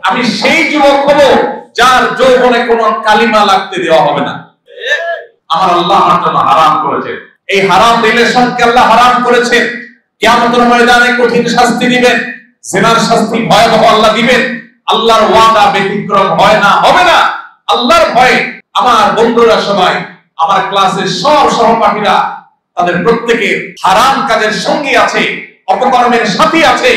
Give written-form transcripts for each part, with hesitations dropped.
আমি সেই যুবক হব যার যৌবনে কোনো কালিমা লাগতে দেওয়া হবে না। আমার আল্লাহ আমার জন্য হারাম করেছেন, এই হারাম রিলেশনকে আল্লাহ হারাম করেছেন। কিয়ামতের ময়দানে কঠিন শাস্তি দিবেন, জিনার শাস্তি ভয়াবহ আল্লাহ দিবেন। আল্লাহর ওয়াদা ব্যতিক্রম হয় না, হবে না। আল্লাহর ভয়ে আমার বন্ধুরা সবাই, আমার ক্লাসের সব সহপাঠীরা, তাদের প্রত্যেকে হারাম কাজের সঙ্গী আছে, অপকর্মের সাথী আছে,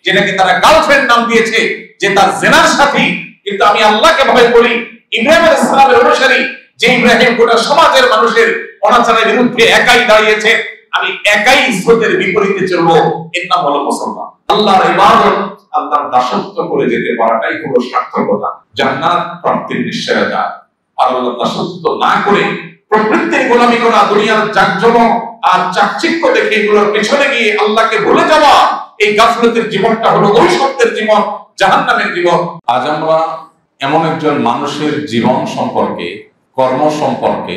যেটাকে তারা গার্লফ্রেন্ড নাম দিয়েছে, যে তার জিনার সাথী। কিন্তু আমি আল্লাহকে ভয় করি, ইব্রাহিম আলাইহিস সালামের অনুসারী, যে ইব্রাহিম গোটা সমাজের মানুষের অনাচারের বিরুদ্ধে একাই দাঁড়িয়েছে, আমি একাই স্রোতের বিপরীতে চলবো। এর নাম হলো মুসলমান। আল্লাহর ইবাদত, আল্লাহর দাসত্ব করে যেতে পারাটাই হলো সার্থকতা, জান্নাত প্রাপ্তির নিশ্চয়তা। আর আল্লাহর দাসত্ব না করে প্রবৃত্তির গোলামি করা, দুনিয়ার জাকজমক আর চাকচিক্য দেখে এগুলোর পেছনে গিয়ে আল্লাহকে ভুলে যাওয়া, এই গাফলতের জীবনটা হলো ঐশ্বর্যের জীবন, জাহান্নামের জীবন। আজ আমরা এমন একজন মানুষের জীবন সম্পর্কে, কর্ম সম্পর্কে,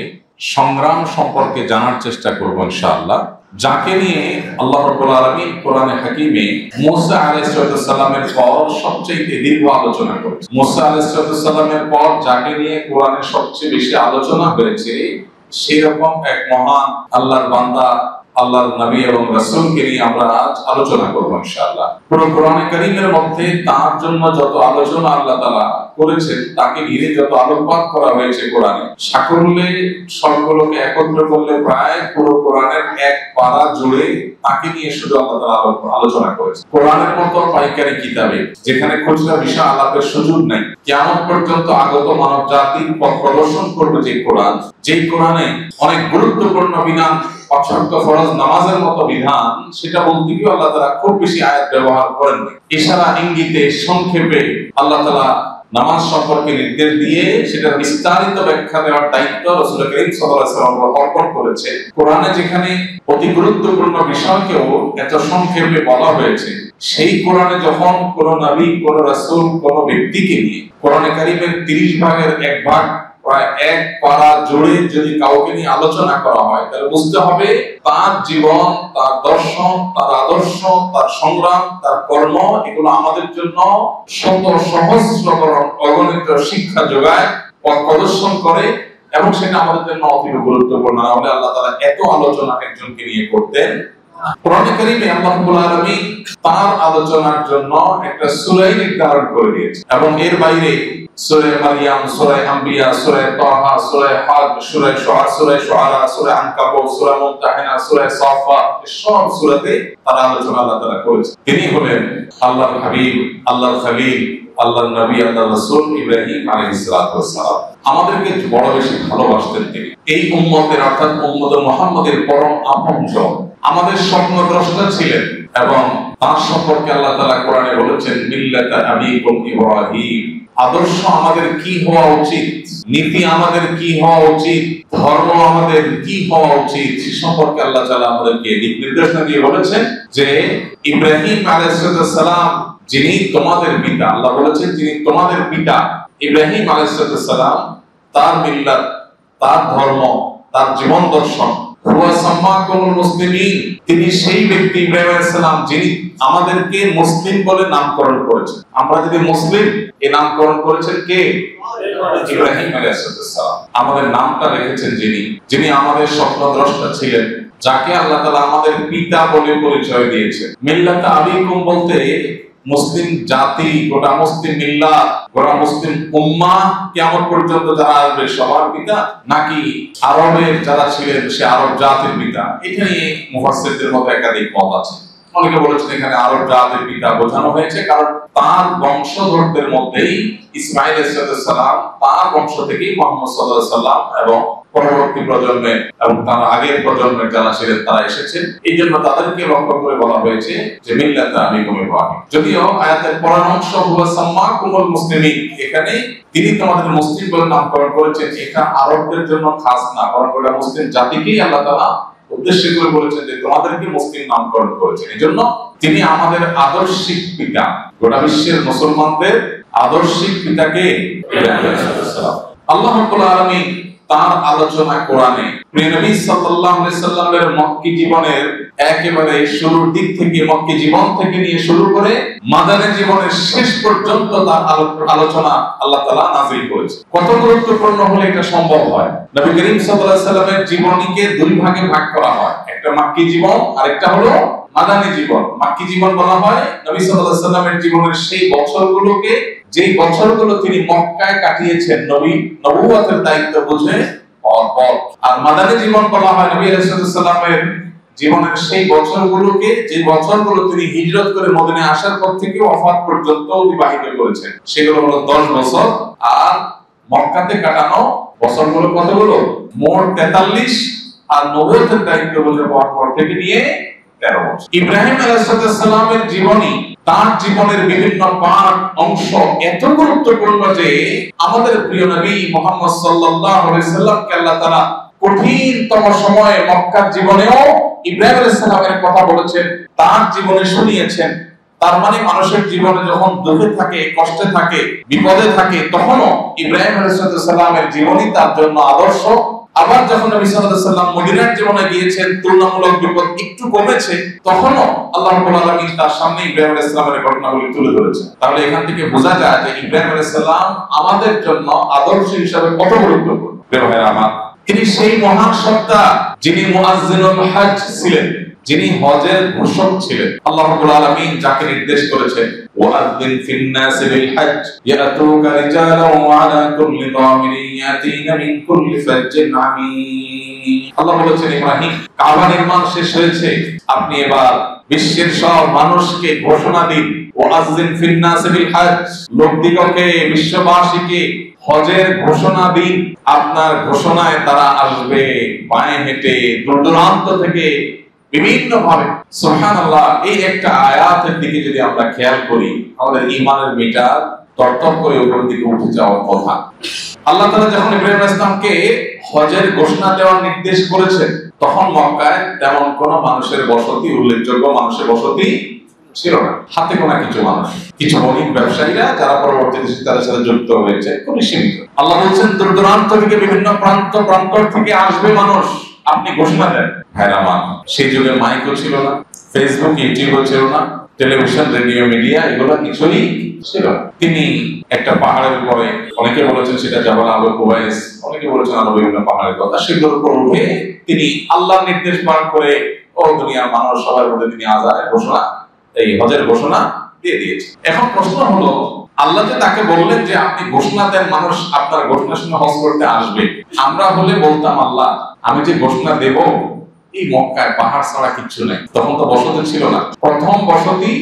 সংগ্রাম সম্পর্কে জানার চেষ্টা করব ইনশাআল্লাহ, যাকে নিয়ে আল্লাহ রাব্বুল আলামিন কোরআনে হাকিমে মুসা আলাইহিস সালামের পর সবচেয়ে দীর্ঘ আলোচনা করেছেন। মুসা আলাইহিস সালামের পর যাকে নিয়ে কোরআনে সবচেয়ে বেশি আলোচনা হয়েছে, সেরকম এক মহান আল্লাহর বান্দা, আল্লাহর নবী এবং রাসূলকে নিয়ে আমরা আজ আলোচনা করব ইনশাআল্লাহ। পুরো কোরআনে কারীমের মধ্যে তার জন্য যত আলোচনা আল্লাহ তাআলা করেছেন, তাকে ঘিরে যত আলোকপাত করা হয়েছে কোরআনে, সাকল্যে সবগুলোকে একত্র করলে প্রায় পুরো কোরআনের এক পারা জুড়ে তাকে নিয়ে শুধু আল্লাহ তাআলা আলোচনা করেছেন। কোরআনের মতো পাইকারি কিতাবে যেখানে খুচরা বিষয় আলাপের সুযোগ নেই, কিয়ামত পর্যন্ত আগত মানব জাতির পথ প্রদর্শন করবে যে কোরআন, যেই কোরআনে অনেক গুরুত্বপূর্ণ বিধান, পাঁচ ওয়াক্ত ফরজ নামাজের মতো বিধান, সেটা বলতে গিয়ে আল্লাহ তাআলা খুব বেশি আয়াত ব্যবহার করেন। ইশারা ইঙ্গিতে সংক্ষেপে আল্লাহ তাআলা নামাজ সম্পর্কে নির্দেশ দিয়ে সেটা বিস্তারিত ব্যাখ্যা দেওয়ার দায়িত্ব রাসূল করিম সাল্লাল্লাহু আলাইহি ওয়াসাল্লাম অর্পণ করেছে। কোরআনে যেখানে অতি গুরুত্বপূর্ণ বিষয়কেও এত সংক্ষেপে বলা হয়েছে, সেই কোরআনে যখন কোন নবী, কোন রাসূল, কোন ব্যক্তিকে নিয়ে কোরআনে কারীমের 30 ভাগের এক ভাগ, প্রায় এক পারা জুড়ে যদি কাউকে নিয়ে আলোচনা করা হয়, তাহলে বুঝতে হবে তার জীবন, তার দর্শন, তার আদর্শ, তার সংগ্রাম, তার কর্ম, এগুলো আমাদের জন্য শত সহস্র অগণিত শিক্ষা যোগায়, পথ প্রদর্শন করে, এবং সেটা আমাদের জন্য অতীব গুরুত্বপূর্ণ। না হলে আল্লাহ তাআলা এত আলোচনা একজনকে নিয়ে করতেন। কোরআনে কারীমে আল্লাহ রাব্বুল আলামিন তার আলোচনার জন্য একটা সূরা নির্ধারণ করে দিয়েছেন, এবং এর বাইরে সূরা মারইয়াম, সূরা আম্বিয়া, সূরা তাহা, সূরা হাদ, সূরা শুআরা, সূরা আনকাবুত, সূরা মুমতাহিনা, সূরা সাফফাত, সব সূরাতে তার আলোচনা আল্লাহ তাআলা করেছেন। তিনি হলেন আল্লাহর হাবিব, আল্লাহর খলিল, আল্লাহর নবী, আল্লাহর রাসূল ইব্রাহিম আলাইহিস সালাতু ওয়াস সালাম। আমাদেরকে বড় বেশি ভালোবাসতেন তিনি। এই উম্মতের অর্থাৎ উম্মত মুহাম্মাদের পরম আপনজন, আমাদের স্বপ্নদ্রষ্টা ছিলেন, এবং তার সম্পর্কে আল্লাহ তাআলা কোরআনে বলেছেন মিল্লাতা আবিকুম ইব্রাহিম। আদর্শ আমাদের কি হওয়া উচিত, নীতি আমাদের কি হওয়া উচিত, ধর্ম আমাদের কি হওয়া উচিত, সে সম্পর্কে আল্লাহ তাআলা আমাদেরকে দিক নির্দেশনা দিয়ে বলেছেন যে ইব্রাহিম আলাইহিস সালাম যিনি তোমাদের পিতা, আল্লাহ বলেছেন যিনি তোমাদের পিতা, ইব্রাহিম আলাইহিস সালাম, তার মিল্লাত, তার ধর্ম, তার জীবন দর্শন, হুয়া সাম্মাকুমুল মুসলিমিন, তিনি সেই ব্যক্তি ইব্রাহিম আলাইহিস সালাম যিনি আমাদেরকে মুসলিম বলে নামকরণ করেছেন। আমরা যদি মুসলিম, এই নামকরণ করেছেন কে? ইব্রাহিম আলাইহিস সালাম। আমাদের নামটা রেখেছেন যিনি আমাদের স্বপ্নদ্রষ্টা ছিলেন, যাকে আল্লাহ তাআলা আমাদের পিতা বলে পরিচয় দিয়েছেন। মিল্লাত আবিকুম বলতে মুসলিম জাতি, গোটা মুসলিম মিল্লাত, গোটা মুসলিম উম্মাহ কিয়ামত পর্যন্ত যারা আসবে সবার পিতা, নাকি আরবের যারা ছিলেন সে আরব জাতির পিতা? এটা নিয়ে মুফাসসিরদের মধ্যে একাধিক মত আছে। অনেকে বলেছেন এখানে আরব জাতির পিতা বোঝানো হয়েছে, কারণ তার বংশধরদের মধ্যেই ইসমাঈল আলাইহিস সালাম, তার বংশ থেকেই মুহাম্মদ সাল্লাল্লাহু আলাইহি ওয়াসাল্লাম এবং পরবর্তী প্রজন্মে এবং তার আগের প্রজন্মের যারা ছিলেন তারা এসেছেন। এই জন্য তাদেরকে লক্ষ্য করে বলা হয়েছে যে মিল্লাতা আবিকুম ইব্রাহিম। যদিও আয়াতের পরের অংশ হুয়া সাম্মাকুমুল মুসলিমিন, এখানে তিনি তোমাদের মুসলিম বলে নামকরণ করেছেন, এটা আরবদের জন্য খাস না, বরং গোটা মুসলিম জাতিকেই আল্লাহ তাআলা উদ্দেশ্য করে বলেছেন যে তোমাদেরকে মুসলিম নামকরণ করেছেন। এজন্য তিনি আমাদের আদর্শিক পিতা, গোটা বিশ্বের মুসলমানদের আদর্শিক পিতাকে ইব্রাহিম আলাইহিস সালাম। আল্লাহ রাব্বুল আলামিন তার আলোচনা কোরআনে। প্রিয় নবী সাল্লাল্লাহু আলাইহি সাল্লামের মক্কি জীবনের একেবারে শুরুর দিক থেকে, মক্কি জীবন থেকে নিয়ে শুরু করে মাদানী জীবনের শেষ পর্যন্ত তার আলোচনা আল্লাহ তাআলা নাযিল করেছে। কত গুরুত্বপূর্ণ হলে এটা সম্ভব হয়। নবী করিম সাল্লাল্লাহু আলাইহি সাল্লামের জীবনীকে দুই ভাগে ভাগ করা হয়, একটা মক্কি জীবন আর একটা হলো মাদানী জীবন। মক্কি জীবন বলা হয় নবী সাল্লাল্লাহু আলাইহি সাল্লামের জীবনের সেই বছরগুলোকে, যেই বছরগুলো তিনি মক্কায় কাটিয়েছেন নবুয়তের দায়িত্ব বুঝে পর। আর মাদানী জীবন বলা হয় নবী আলাইহিস সালামের জীবনের সেই বছরগুলোকে, যে বছরগুলো তিনি হিজরত করে মদিনায় আসার পর থেকে ওয়াফাত পর্যন্ত অতিবাহিত করেছেন, সেগুলো হলো 10 বছর। আর মক্কাতে কাটানো বছরগুলো কতগুলো? মোট 43। আর নবুয়তের দায়িত্ব বুঝে পর থেকে নিয়ে 13 বছর। ইব্রাহিম আলাইহিস সালামের জীবনী, তার জীবনের বিভিন্ন পাঠ অংশ এত গুরুত্বপূর্ণ যে আমাদের প্রিয় নবী মুহাম্মদ সাল্লাল্লাহু আলাইহি সাল্লামকে আল্লাহ তাআলা কঠিনতম সময়ে মক্কার জীবনেও ইব্রাহিম আলাইহিস সালামের কথা বলেছেন, তার জীবনে শুনিয়েছেন। তার মানে মানুষের জীবনে যখন দুঃখে থাকে, কষ্টে থাকে, বিপদে থাকে, তখনও ইব্রাহিম আলাইহিস সালামের জীবনী তার জন্য আদর্শ। আবার যখন নবী সাল্লাল্লাহু আলাইহি সাল্লাম মদিনার জীবনে গিয়েছেন, তুলনামূলক বিপদ একটু কমেছে, তখনও আল্লাহ রাব্বুল আলামিন তার সামনে ইব্রাহিম আলাইহিস সালামের ঘটনাগুলি তুলে ধরেছেন। তাহলে এখান থেকে বোঝা যায় যে ইব্রাহিম আলাইহিস সালাম আমাদের জন্য আদর্শ হিসেবে কত গুরুত্বপূর্ণ। প্রিয় ভাইরা আমার, তিনি সেই মহান সত্তা যিনি মুআজ্জিনুল হজ ছিলেন, যিনি হজের ঘোষক ছিলেন। আল্লাহ রাব্বুল আলামিন যাকে নির্দেশ করেছেন, ওয়াআযিন ফিন নাসি বিল হজ ইয়াতুকা রিজালান ওয়া আলা কুল্লি দামিরিন ইয়াতিনা মিন কুল্লি ফাজ্জিন আমিন। আল্লাহ বলেছেন, ইব্রাহিম, কাবা নির্মাণ শেষ হয়েছে, আপনি এবার বিশ্বের সব মানুষকে ঘোষণা দিন, ওয়াআযিন ফিন নাসি বিল হজ, লোকদিগকে, বিশ্ববাসীকে হজের ঘোষণা দিন। আপনার ঘোষণায় তারা আসবে পায়ে হেঁটে, দূর দূরান্ত থেকে, বিভিন্ন ভাবে। সুবহানাল্লাহ, এই একটা আয়াতের দিকে যদি আমরা খেয়াল করি, আমাদের ঈমানের মিটার তরতর করে উপরের দিকে উঠে যাওয়ার কথা। আল্লাহ তাআলা যখন ইব্রাহিম আলাইহিস সালামকে হজের ঘোষণা দেওয়ার নির্দেশ করেছেন, তখন মক্কায় তেমন কোনো মানুষের বসতি, উল্লেখযোগ্য মানুষের বসতি ছিল না। হাতে গোনা কিছু মানুষ, কিছু বণিক ব্যবসায়ীরা যারা পরবর্তীতে তাদের সাথে যুক্ত হয়েছে, খুব সীমিত। আল্লাহ বলছেন, দূর দূরান্ত থেকে, বিভিন্ন প্রান্তর থেকে আসবে মানুষ, আপনি ঘোষণা দেন। ভাইরামান, সেই যুগে মাইকও ছিল না, ফেসবুক, ইউটিউবও ছিল না, টেলিভিশন, রেডিও, মিডিয়া এগুলো কিছুই ছিল না। তিনি একটা পাহাড়ের উপরে, অনেকে বলেছেন সেটা জাবাল আবু কুবাইস, অনেকে বলেছেন আরো বিভিন্ন পাহাড়ের কথা, সেগুলোর উপর উঠে তিনি আল্লাহর নির্দেশ পালন করে ও দুনিয়ার মানুষ সবার মধ্যে তিনি আযানের ঘোষণা, এই হজের ঘোষণা দিয়ে দিয়েছে। এখন প্রশ্ন হলো, আল্লাহ যে তাকে বললেন যে আপনি ঘোষণা দেন, মানুষ আপনার ঘোষণা শুনে হজ করতে আসবে, আমরা হলে বলতাম, আল্লাহ আমি যে ঘোষণা দেব, এই মক্কায় পাহাড় ছাড়া কিচ্ছু নেই। তখন তো বসতি ছিল না। প্রথম বসতি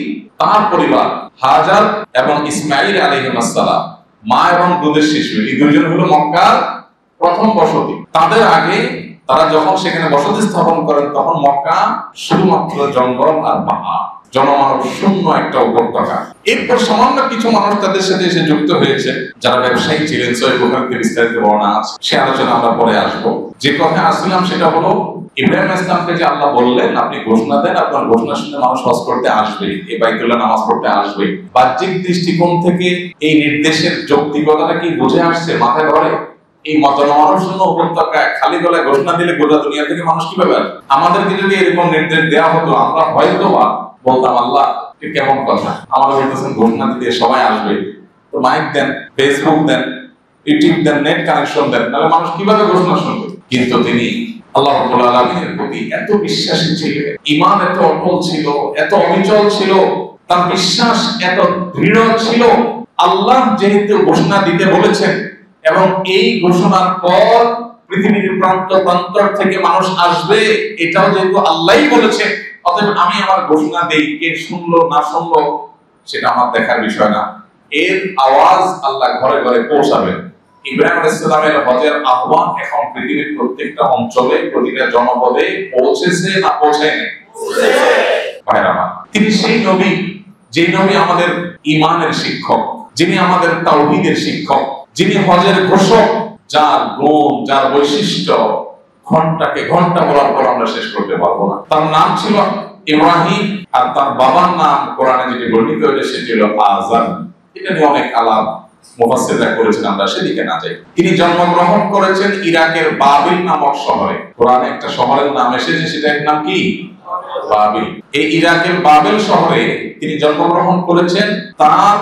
তার পরিবার, হাজার এবং ইসমাঈল আলাইহিস সালাম, মা এবং দুধের শিশু, এই দুইজন হলো মক্কার প্রথম বসতি। তাদের আগে তারা যখন সেখানে বসতি স্থাপন করেন, তখন মক্কা শুধুমাত্র জঙ্গল আর পাহাড়, জনমানব শূন্য একটা উপত্যকা। এরপর সামান্য কিছু মানুষ তাদের সাথে এসে যুক্ত হয়েছে, যারা ব্যবসায়ী ছিলেন। সহিহ বুখারীতে বিস্তারিত বর্ণনা আছে, সে আলোচনা আমরা পরে আসবো। যে কথা আসলাম সেটা হলো, ইব্রাহিম আলাইহিস সালামকে যে আল্লাহ বললেন আপনি ঘোষণা দেন, আপনার ঘোষণা শুনে মানুষ হজ করতে আসবে, এই বাইতুল্লাহ নামাজ পড়তে আসবে। বাহ্যিক দৃষ্টিকোণ থেকে এই নির্দেশের যৌক্তিকতাটা কি বুঝে আসছে মাথায় ধরে? এই জনমানবশূন্য উপত্যকায় খালি গলায় ঘোষণা দিলে গোটা দুনিয়া থেকে মানুষ কিভাবে আসবে? আমাদেরকে যদি এরকম নির্দেশ দেওয়া হতো, আমরা হয়তো বলতাম, আল্লাহ কেমন কথা, আমাদের বলতেছেন ঘোষণা দিতে সবাই আসবে, তো মাইক দেন, ফেসবুক দেন, ইউটিউব দেন, নেট কানেকশন দেন, তাহলে মানুষ কিভাবে ঘোষণা শুনবে? কিন্তু তিনি আল্লাহ রাব্বুল আলামিনের প্রতি এত বিশ্বাসী ছিলেন, ঈমান এত অটল ছিল, এত অবিচল ছিল, তার বিশ্বাস এত দৃঢ় ছিল। আল্লাহ যেহেতু ঘোষণা দিতে বলেছেন এবং এই ঘোষণার পর পৃথিবীর প্রান্তর থেকে মানুষ আসবে, এটাও যেহেতু আল্লাহই বলেছেন, অতএব আমি আমার ঘোষণা দেই, কে শুনলো না শুনলো সেটা আমার দেখার বিষয় না। এর আওয়াজ আল্লাহ ঘরে ঘরে পৌঁছাবেন। ইব্রাহিম আলাইহিস সালামের হজের আহ্বান এখন পৃথিবীর প্রত্যেকটা অঞ্চলে, প্রতিটা জনপদে পৌঁছেছে না পৌঁছায়নি? ভাইরা, তিনি সেই নবী, যে নবী আমাদের ঈমানের শিক্ষক, যিনি আমাদের তাওহীদের শিক্ষক, যিনি হজের ঘোষক, যার গুণ, যার বৈশিষ্ট্য ঘন্টাকে ঘন্টা বলার পর আমরা শেষ করতে পারবো না। তার নাম ছিল ইব্রাহিম, আর তার বাবার নাম কোরআনে যেটি বর্ণিত হয়েছে সেটি হলো আযার। এটা নিয়ে অনেক আলাপ মুফাসসিররা করেছেন, আমরা সেদিকে না যাই। তিনি জন্মগ্রহণ করেছেন ইরাকের বাবিল নামক শহরে। কোরআনে একটা শহরের নাম এসেছে, সেটার নাম কি? বাবিল। এই ইরাকের বাবিল শহরে তিনি জন্মগ্রহণ করেছেন। তার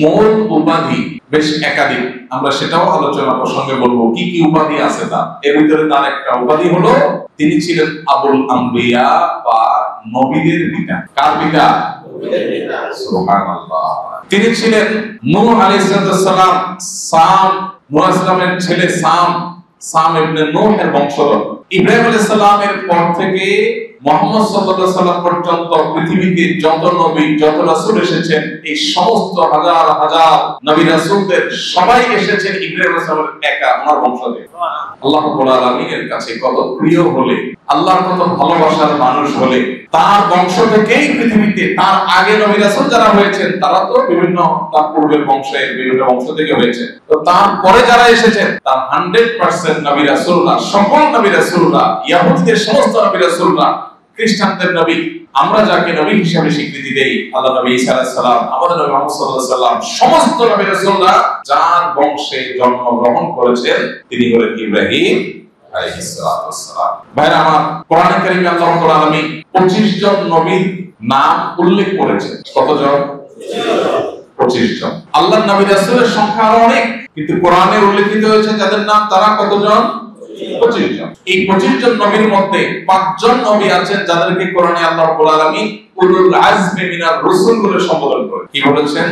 মূল উপাধি বেশ একাধিক, আমরা সেটাও আলোচনা প্রসঙ্গে বলবো কি কি উপাধি আছে তার। এর ভিতরে তার একটা উপাধি হলো তিনি ছিলেন আবুল আম্বিয়া বা নবীদের পিতা। কার পিতা? সুবহানাল্লাহ। তিনি ছিলেন নূহ আলাইহিস সালাম, নূহ আলাইহিস সালামের ছেলে সাম ইবনে নূহ এর বংশধর। ইব্রাহিম আলাইহিস সালামের পর থেকে মুহাম্মদ সাল্লাল্লাহু আলাইহি ওয়াসাল্লাম পর্যন্ত পৃথিবীতে যত নবী যত রাসূল এসেছেন, এই সমস্ত হাজার হাজার নবী রাসূলদের সবাই এসেছেন ইব্রাহিম আলাইহিস সালামের একা ওনার বংশ থেকে। আল্লাহ রাব্বুল আলামিনের কাছে কত প্রিয় হলে, আল্লাহর কত ভালোবাসার মানুষ হলে তার বংশ থেকেই পৃথিবীতে তার আগে নবী রাসূল যারা হয়েছেন তারা তো বিভিন্ন তার পূর্বের বংশের বিভিন্ন বংশ থেকে হয়েছে, তো তার পরে যারা এসেছেন তার 100% নবী রাসূলরা, সকল নবী রাসূলরা, ইহুদিদের সমস্ত নবী রাসূলরা, খ্রিস্টানদের নবী, আমরা যাকে নবী হিসেবে স্বীকৃতি দেই, আল্লাহ নবী ঈসা আলাইহিস সালাম, আমাদের নবী মুহাম্মদ সাল্লাল্লাহু আলাইহি ওয়াসাল্লাম, সমস্ত নবী রাসূলরা যার বংশে জন্মগ্রহণ করেছেন তিনি হলেন ইব্রাহিম আলাইহিস সালাম। ভাইরা আমার, কোরআনে কারীমে আল্লাহ রাব্বুল আলামিন 25 জন নবীর নাম উল্লেখ করেছেন। কতজন? 25 জন। আল্লাহর নবী রাসূলের সংখ্যা আরো অনেক, কিন্তু কোরআনে উল্লেখিত হয়েছে যাদের নাম তারা কতজন? 25 জন। এই 25 জন নবীর মধ্যে 5 জন নবী আছেন যাদেরকে কোরআনে আল্লাহ রাব্বুল আলামিন উলুল আজমি মিনার রাসূল বলে সম্বোধন করেন। কি বলেছেন?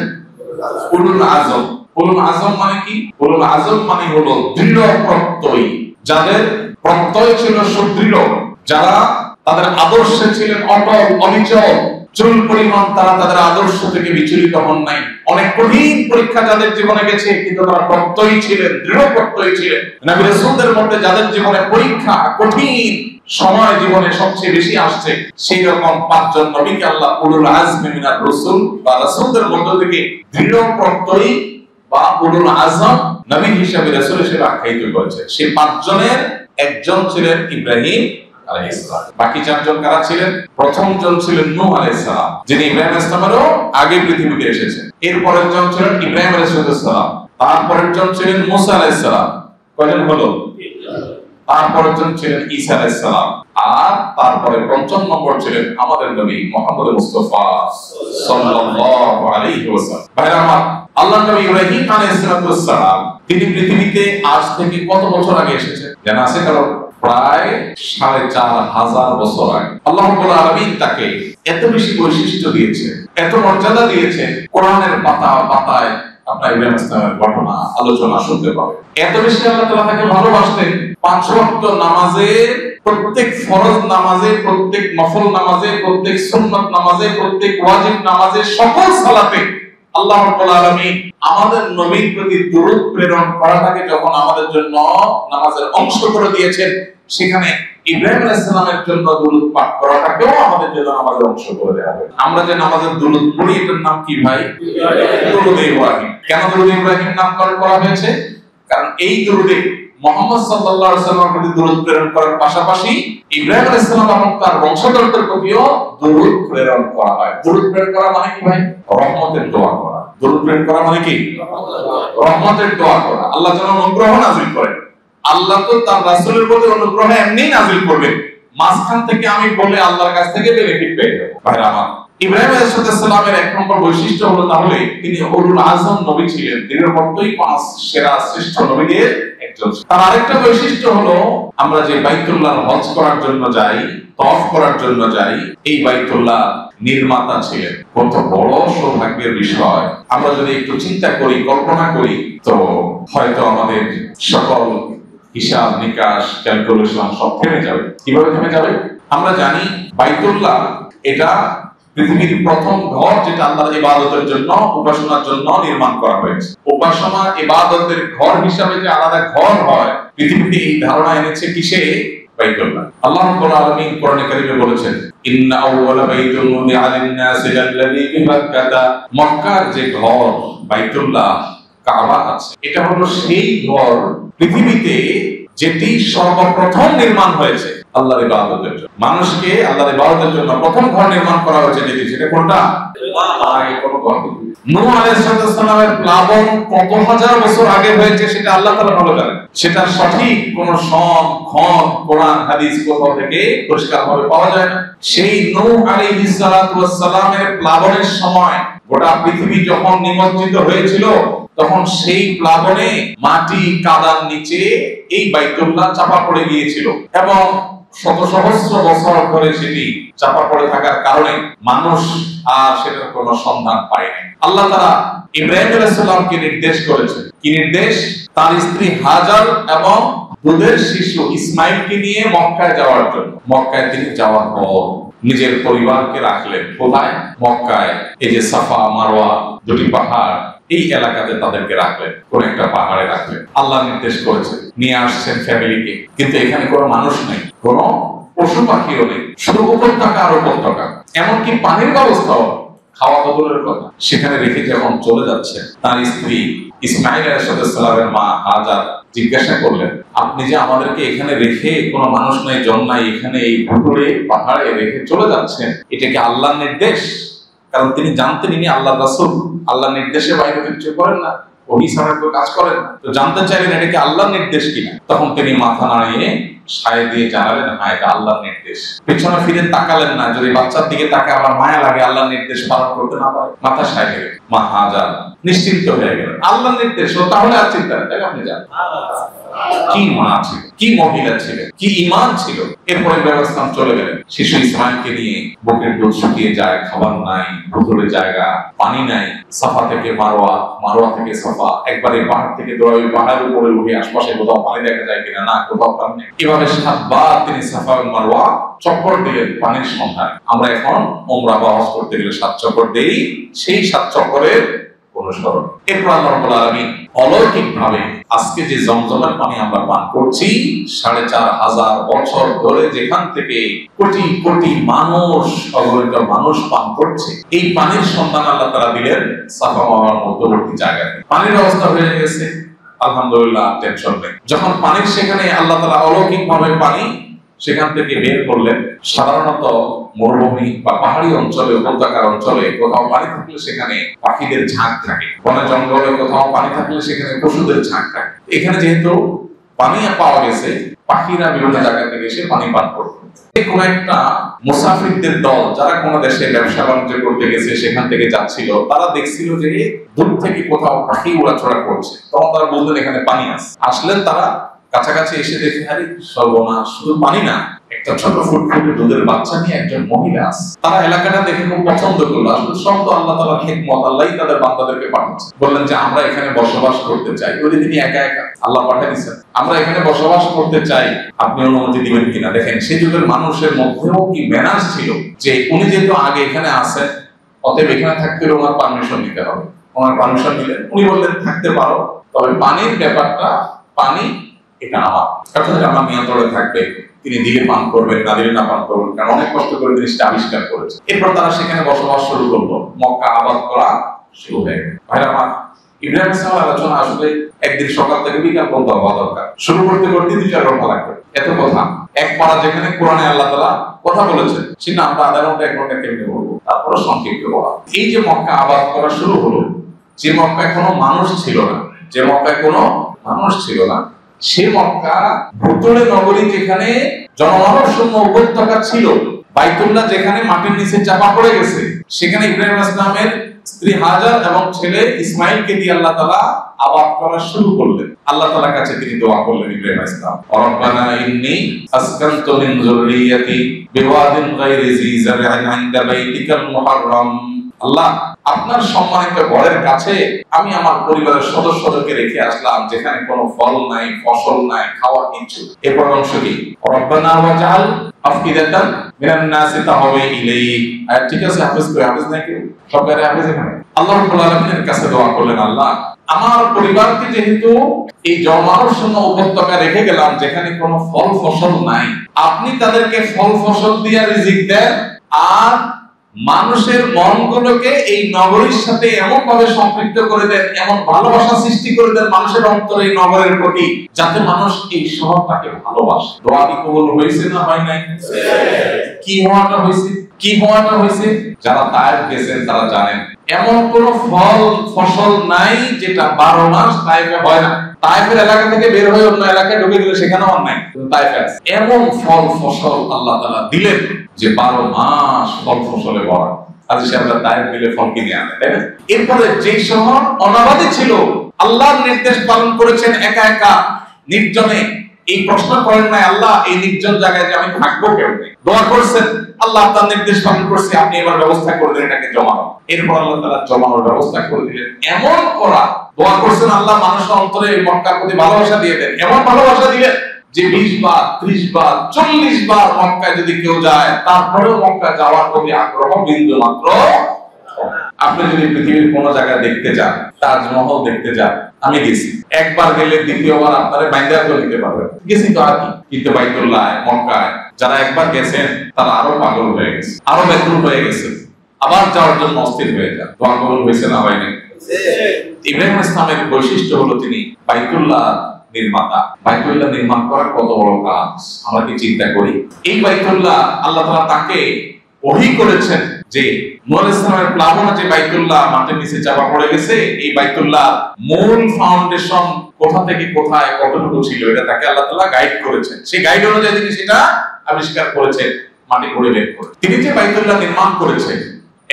উলুল আজম। উলুল আজম মানে কি? উলুল আজম মানে হলো দৃঢ় প্রত্যয়ী, যাদের প্রত্যয় ছিল সুদৃঢ়, যারা তাদের আদর্শে ছিলেন অটল অবিচল, চুল পরিমাণ তারা তাদের আদর্শ থেকে বিচলিত হন নাই। অনেক কঠিন পরীক্ষা যাদের জীবনে গেছে, কিন্তু তারা প্রত্যয়ী ছিলেন, দৃঢ় প্রত্যয়ী ছিলেন। নবী রাসূলদের মধ্যে যাদের জীবনে পরীক্ষা কঠিন সময় জীবনে সবচেয়ে বেশি আসছে, সেই রকম 5 জন নবীকে আল্লাহ উলুল আজমি মিনার রাসূল বা রাসূলদের মধ্য থেকে দৃঢ় প্রত্যয়ী বা উলুল আজম নবী হিসেবে রাসূল হিসেবে আখ্যায়িত করেছে। সেই 5 জনের একজন ছিলেন ইব্রাহিম আলাইহিস সালাম। বাকি 4 জন কারা ছিলেন? প্রথম জন ছিলেন নূহ আলাইহিস সালাম, যিনি ইব্রাহিম আলাইহিস সালামেরও আগে পৃথিবীতে এসেছেন। এরপরের জন ছিলেন ইব্রাহিম আলাইহিস সালাম, তারপরের জন ছিলেন মূসা আলাইহিস সালাম। কয়জন হলো? তারপরের জন ছিলেন ঈসা আলাইহিস সালাম, আর তারপরে পঞ্চম নম্বর ছিলেন আমাদের নবী মুহাম্মদ মুস্তাফা সাল্লাল্লাহু আলাইহি ওয়াসাল্লাম। ভাইরা আমার, আল্লাহর নবী ইব্রাহিম আলাইহিস সালাম তিনি পৃথিবীতে আজ থেকে কত বছর আগে এসেছেন জানা আছে কারো? প্রায় 4500 বছর আগে। আল্লাহ রাব্বুল আলামিন তাকে এত বেশি বৈশিষ্ট্য দিয়েছেন, এত মর্যাদা দিয়েছেন, কোরআনের পাতায় আপনার ইব্রাহিম ইসলামের ঘটনা আলোচনা শুনতে পাবেন। এত বেশি আল্লাহ তাআলা তাকে ভালোবাসতেন, 5 ওয়াক্ত নামাজে, প্রত্যেক ফরজ নামাজে, প্রত্যেক নফল নামাজে, প্রত্যেক সুন্নাত নামাজে, প্রত্যেক ওয়াজিব নামাজে, সকল সালাতে আল্লাহ রাব্বুল আলামিন আমাদের নবীর প্রতি দরুদ প্রেরণ করাটাকে যখন আমাদের জন্য নামাজের অংশ করে দিয়েছেন, সেখানে ইব্রাহিম আলাইহিস সালামের জন্য দরুদ পাঠ করাটাকেও আমাদের জন্য নামাজের অংশ করে দেওয়া হবে। আমরা যে নামাজের দরুদ পড়ি এটার নাম কি ভাই? দরুদ ইব্রাহিম। কেন দরুদ ইব্রাহিম নামকরণ করা হয়েছে? কারণ এই দরুদে মুহাম্মদ সাল্লাল্লাহু আলাইহি ওয়াসাল্লামের প্রতি দরুদ প্রেরণ করার পাশাপাশি ইব্রাহিম আলাইহিস সালাম এবং তার বংশধরদের প্রতিও দরুদ প্রেরণ করা হয়। দরুদ প্রেরণ করা মানে কি ভাই? রহমতের দোয়া করা। দরুদ প্রেরণ করা মানে কি? রহমতের দোয়া করা। আল্লাহ যেন অনুগ্রহ নাযিল করেন। আল্লাহ তো তার রাসূলের প্রতি অনুগ্রহ এমনি নাযিল করবেন, মাঝখান থেকে আমি বলে আল্লাহর কাছ থেকে বেনিফিট পেয়ে যাব। ভাইরা আমার, ইব্রাহিম আলাইহিস সালামের এক নম্বর বৈশিষ্ট্য হলো তাহলে তিনি উলুল আজম নবী ছিলেন, তিনি মধ্যেই 5 সেরা শ্রেষ্ঠ নবীদের একজন। তার আরেকটা বৈশিষ্ট্য হলো আমরা যে বাইতুল্লাহর হজ করার জন্য যাই, তওয়াফ করার জন্য যাই, এই বাইতুল্লাহ নির্মাতা ছিলেন। কত বড় সৌভাগ্যের বিষয়! আমরা যদি একটু চিন্তা করি, কল্পনা করি, তো হয়তো আমাদের সকল হিসাব নিকাশ ক্যালকুলেশন সব থেমে যাবে। কিভাবে থেমে যাবে? আমরা জানি বাইতুল্লাহ এটা পৃথিবীর প্রথম ঘর, যেটা আল্লাহর ইবাদতের জন্য, উপাসনার জন্য নির্মাণ করা হয়েছে। উপাসনা ইবাদতের ঘর হিসাবে যে আলাদা ঘর হয়, পৃথিবীতে এই ধারণা এনেছে কিসে? বাইতুল্লাহ। আল্লাহ রাব্বুল আলামিন কোরআনে কারীমে বলেছেন, ইন্না আউওয়ালা বাইতুন উদিআ লিন-নাসি লাল্লাযী বিবাক্কাতা, মক্কার যে ঘর বাইতুল্লাহ কাবা আছে, এটা হলো সেই ঘর পৃথিবীতে যেটি সর্বপ্রথম নির্মাণ হয়েছে। আল্লাহর ইবাদতের জন্য। মানুষকে আল্লাহর ইবাদতের জন্য প্রথম ঘর নির্মাণ করা হয়েছে যেটি, সেটা কোনটা? আগে কোনো ঘর নেই। নূহ আলাইহিস সালামের প্লাবন কত হাজার বছর আগে হয়েছে সেটা আল্লাহ তাআলা ভালো জানেন। সেটা সঠিক কোন সন খন কোরআন হাদিস কোথাও থেকে পরিষ্কারভাবে পাওয়া যায় না। সেই নূহ আলাইহিস সালামের প্লাবনের সময় গোটা পৃথিবী যখন নিমজ্জিত হয়েছিল, তখন সেই প্লাবনে মাটি কাদার নিচে এই বাইতুল্লাহ চাপা পড়ে গিয়েছিল এবং শত সহস্র বছর ধরে সেটি চাপা পড়ে থাকার কারণে মানুষ আর সেটার কোনো সন্ধান পায়নি। আল্লাহ তাআলা ইব্রাহিম আলাইহিস সালামকে নির্দেশ করেছেন, কি নির্দেশ? তার স্ত্রী হাজার এবং দুধের শিশু ইসমাইলকে নিয়ে মক্কায় যাওয়ার জন্য। মক্কায় তিনি যাওয়ার পর নিজের পরিবারকে রাখলেন কোথায়? মক্কায়। এই যে সাফা মারওয়া দুটি পাহাড়, এই এলাকাতে তাদেরকে রাখলেন, কোন একটা পাহাড়ে রাখলেন। আল্লাহ নির্দেশ করেছেন, নিয়ে আসছেন ফ্যামিলিকে, কিন্তু এখানে কোনো মানুষ নেই, কোনো পশু পাখিও নেই, শুধু উপত্যকা আর উপত্যকা, এমনকি পানির ব্যবস্থাও খাওয়া বদলের কথা। সেখানে রেখে যখন চলে যাচ্ছে, তার স্ত্রী ইসমাইল আলাইহিস সালামের মা হাজার জিজ্ঞাসা করলেন, আপনি যে আমাদেরকে এখানে রেখে কোনো মানুষ নাই, জন নাই, এখানে এই ভুতুড়ে পাহাড়ে রেখে চলে যাচ্ছেন, এটা কি আল্লাহর নির্দেশ? কারণ তিনি জানতেন ইনি আল্লাহর রাসূল, আল্লাহর নির্দেশের বাইরে কিছু করেন না, ওহী ছাড়া কোনো কাজ করেন না। তো জানতে চাইলেন এটা কি আল্লাহর নির্দেশ কিনা। তখন তিনি মাথা নাড়িয়ে সায় দিয়ে জানালেন, হ্যাঁ এটা আল্লাহর নির্দেশ। পেছনে ফিরে তাকালেন না, যদি বাচ্চার দিকে তাকায় আমার মায়া লাগে, আল্লাহর নির্দেশ পালন করতে না পারে, মাথা সায় দিলেন। মা হাজার নিশ্চিন্ত হয়ে গেলেন, আল্লাহর নির্দেশ, ও তাহলে আর চিন্তা নেই, আপনি যান। কি মা ছিল, কি মহিলা ছিলেন, কি ঈমান ছিল। এরপরে ব্যবস্থা চলে গেলেন। শিশু ইসমাইলকে নিয়ে, বুকের দুধ শুকিয়ে যায়, খাবার নাই, ভুতুড়ে জায়গা, পানি নাই। সাফা থেকে মারওয়া, মারওয়া থেকে সাফা, একবারে পাহাড় থেকে দৌড়াই পাহাড়ের উপরে উঠে আশপাশে কোথাও পানি দেখা যায় কিনা, না কোথাও পানি নেই। এভাবে 7 বার তিনি সাফা এবং মারওয়া চক্কর দিলেন পানির সন্ধানে। আমরা এখন উমরা বা হজ করতে গেলে 7 চক্কর দেই, সেই 7 চক্করের অনুসরণ। এরপর আল্লাহ রাব্বুল আলামিন অলৌকিকভাবে আজকে যে জমজমের পানি আমরা পান করছি, 4500 বছর ধরে যেখান থেকে কোটি কোটি মানুষ, অগণিত মানুষ পান করছে, এই পানির সন্ধান আল্লাহ তাআলা দিলেন সাফা মারওয়ার মধ্যবর্তী জায়গায়। পানির ব্যবস্থা হয়ে গেছে, আলহামদুলিল্লাহ, টেনশন নেই। যখন পানির সেখানে আল্লাহ তাআলা অলৌকিকভাবে পানি সেখান থেকে বের করলেন। সাধারণত মরুভূমি বা পাহাড়ি অঞ্চলে, উপত্যকার অঞ্চলে কোথাও পানি থাকলে সেখানে পাখিদের ঝাঁক থাকে, বনে জঙ্গলে কোথাও পানি থাকলে সেখানে পশুদের ঝাঁক থাকে। এখানে যেহেতু পানি পাওয়া গেছে, পাখিরা বিভিন্ন জায়গা থেকে এসে পানি পান করত। কোন একটা মুসাফিরদের দল যারা কোন দেশে ব্যবসা বাণিজ্য করতে গেছে, সেখান থেকে যাচ্ছিল, তারা দেখছিল যে দূর থেকে কোথাও পাখি উড়াচড়া করছে। তখন তারা বললেন এখানে পানি আছে। আসলেন তারা, কাছাকাছি এসে দেখে, আরে সর্বনাশ, শুধু পানি না, একটা ছোট ফুটফুটে দুধের বাচ্চা নিয়ে একজন মহিলা আছে। তারা এলাকাটা দেখে খুব পছন্দ করলো। আসলে সব তো আল্লাহ তাআলার হিকমত, আল্লাহই তাদের বান্দাদেরকে পাঠাচ্ছে। বললেন যে আমরা এখানে বসবাস করতে চাই। ওই তিনি একা একা আল্লাহ পাঠিয়েছেন, আমরা এখানে বসবাস করতে চাই, আপনি অনুমতি দিবেন কিনা। দেখেন সেই যুগের মানুষের মধ্যেও কি ম্যানার্স ছিল, যে উনি যেহেতু আগে এখানে আছেন, অতএব এখানে থাকতে হলে ওনার পারমিশন নিতে হবে। ওনার পারমিশন নিলেন, উনি বললেন থাকতে পারো, তবে পানির ব্যাপারটা, পানি এটা আমার, অর্থাৎ আমার নিয়ন্ত্রণে থাকবে, তিনি দিলে পান করবেন, না দিলে না পান করবেন, কারণ অনেক কষ্ট করে জিনিসটা আবিষ্কার করেছে। এরপর তারা সেখানে বসবাস শুরু করলো, মক্কা আবাদ করা শুরু হয়ে গেল। ভাইরা আমার, ইব্রাহিম সাহেবের আলোচনা আসলে একদিন সকাল থেকে বিকাল পর্যন্ত হওয়া দরকার। শুরু করতে করতে 2-4 ঘন্টা লাগবে। এত কথা, এক পারা যেখানে কোরআনে আল্লাহ তাআলা কথা বলেছেন, সেটা আমরা আধা ঘন্টা 1 ঘন্টা কেমনে বলবো, তারপরে সংক্ষিপ্ত বলা। এই যে মক্কা আবাদ করা শুরু হলো, যে মক্কায় কোনো মানুষ ছিল না, যে মক্কায় কোনো মানুষ ছিল না, সে মক্কা ভুতুড়ে নগরী, যেখানে জনমানব শূন্য উপত্যকা ছিল, বাইতুল্লাহ যেখানে মাটির নিচে চাপা পড়ে গেছে, সেখানে ইব্রাহিম ইসলামের স্ত্রী হাজার এবং ছেলে ইসমাইলকে দিয়ে আল্লাহ তাআলা আবাদ করা শুরু করলেন। আল্লাহ তাআলার কাছে তিনি দোয়া করলেন, ইব্রাহিম ইসলাম, রব্বানা ইন্নী আসকানতু মিন যুররিয়াতি বিওয়াদিন গায়রি জি যার'ইন ইনদা বাইতিকাল মুহাররাম। আল্লাহ, আপনার সম্মানিত ঘরের কাছে আমি আমার পরিবারের সদস্যদেরকে রেখে আসলাম, যেখানে কোনো ফল নাই, ফসল নাই, খাওয়ার কিছু। এরপর অংশ কি, রব্বানা ওয়াজআল আফইদাতান মিনান নাসি তাহওয়ি ইলাইহি। ঠিক আছে, হাফেজ করে, হাফেজ নাকি সবাই হাফেজ এখানে। আল্লাহ রাব্বুল আলামিনের কাছে দোয়া করলেন, আল্লাহ, আমার পরিবারকে যেহেতু এই জনমানব শূন্য উপত্যকা রেখে গেলাম, যেখানে কোনো ফল ফসল নাই, আপনি তাদেরকে ফল ফসল দিয়ে রিজিক দেন, আর মানুষের মনগুলোকে এই নগরীর সাথে এমন ভাবে সম্পৃক্ত করে দেন, এমন ভালোবাসা সৃষ্টি করে দেন মানুষের অন্তরে এই নগরের প্রতি, যাতে মানুষ এই শহরটাকে ভালোবাসে। দোয়া কি কবুল হয়েছে না হয় নাই? কি হওয়াটা হয়েছে? কি হওয়াটা হয়েছে? যারা তায়েফ গেছেন তারা জানেন এমন কোন ফল ফসল নাই যেটা 12 মাস তায়েফে হয় না। তায়েফের এলাকা থেকে বের হয়ে অন্য এলাকায় ঢুকে গেলে সেখানেও আর নাই, তায়েফে আছে। এমন ফল ফসল আল্লাহ তাআলা দিলেন যে 12 মাস ফল ফসলে ভরা। আজ সে আমরা তায়েফ গেলে ফল কিনে আনে, তাই না? এরপরে যে শহর অনাবাদী ছিল, আল্লাহর নির্দেশ পালন করেছেন একা একা নির্জনে। এই প্রশ্ন করেন নাই আল্লাহ এই নির্জন জায়গায় যে আমি থাকবো কেমনে, দোয়া করছেন আল্লাহ আপনার নির্দেশ পালন করছে, আপনি এবার ব্যবস্থা করে দিলেন এটাকে জমানো। এরপর আল্লাহ তাআলা জমানোর ব্যবস্থা করে দিলেন। এমন করা দোয়া করছেন আল্লাহ মানুষের অন্তরে মক্কার প্রতি ভালোবাসা দিয়ে দেন, এমন ভালোবাসা দিলেন যে 20 বার 30 বার 40 বার মক্কায় যদি কেউ যায় তারপরেও মক্কা যাওয়ার প্রতি আগ্রহ বিন্দু মাত্র। আপনি যদি পৃথিবীর কোন জায়গা দেখতে যান, তাজমহল দেখতে যান, আমি গেছি, একবার গেলে দ্বিতীয়বার আপনারা বাইন্দা করে নিতে পারবেন, গেছি তো আর কি। কিন্তু বাইতুল্লাহ মক্কায় যারা একবার গেছেন তারা আরো পাগল হয়ে গেছে, আরো ব্যাকুল হয়ে গেছে, আবার যাওয়ার জন্য অস্থির হয়ে যান। দোয়া কবুল হয়েছে না হয়নি? ইব্রাহিম ইসলামের বৈশিষ্ট্য হলো তিনি বাইতুল্লাহ নির্মাতা। বাইতুল্লাহ নির্মাণ করা কত বড় কাজ আমরা কি চিন্তা করি? এই বাইতুল্লাহ আল্লাহ তাআলা তাকে ওহী করেছেন যে নূহ ইসলামের প্লাবনে যে বাইতুল্লাহ মাটির নিচে চাপা পড়ে গেছে, এই বাইতুল্লাহ মূল ফাউন্ডেশন কোথা থেকে কোথায় কতটুকু ছিল এটা তাকে আল্লাহ তাআলা গাইড করেছেন। সেই গাইড অনুযায়ী তিনি সেটা আবিষ্কার করেছেন, মাটি খুঁড়ে বের করে। তিনি যে বাইতুল্লাহ নির্মাণ করেছেন,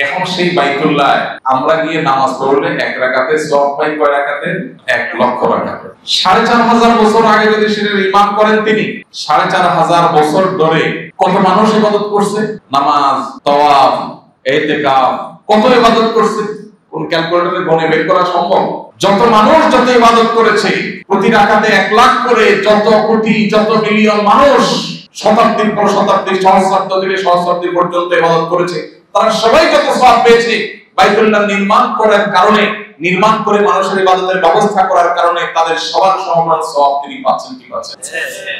এখন সেই বাইতুল্লাহ আমরা গিয়ে নামাজ পড়লে এক রাকাতে সওয়াব পাই কয় রাকাতে? 1 লক্ষ রাকাতে। 4500 বছর আগে যদি সেটা নির্মাণ করেন তিনি, 4500 বছর ধরে কত মানুষ ইবাদত করছে? নামাজ, তাওয়াফ, ইতিকাফ, কত ইবাদত করছে? কোন ক্যালকুলেটরে গণে বের করা সম্ভব? যত মানুষ যত ইবাদত করেছে, প্রতি রাকাতে 1 লাখ করে যত কোটি যত মিলিয়ন মানুষ শতাব্দীর পর শতাব্দী, সহস্রাব্দ থেকে সহস্রাব্দী পর্যন্ত ইবাদত করেছে, তারা সবাই যত সওয়াব পেয়েছে বাইতুল্লাহ নির্মাণ করার কারণে, নির্মাণ করে মানুষের ইবাদতের ব্যবস্থা করার কারণে তাদের সবার সমান সওয়াব তিনি পাচ্ছেন। কি পাচ্ছেন?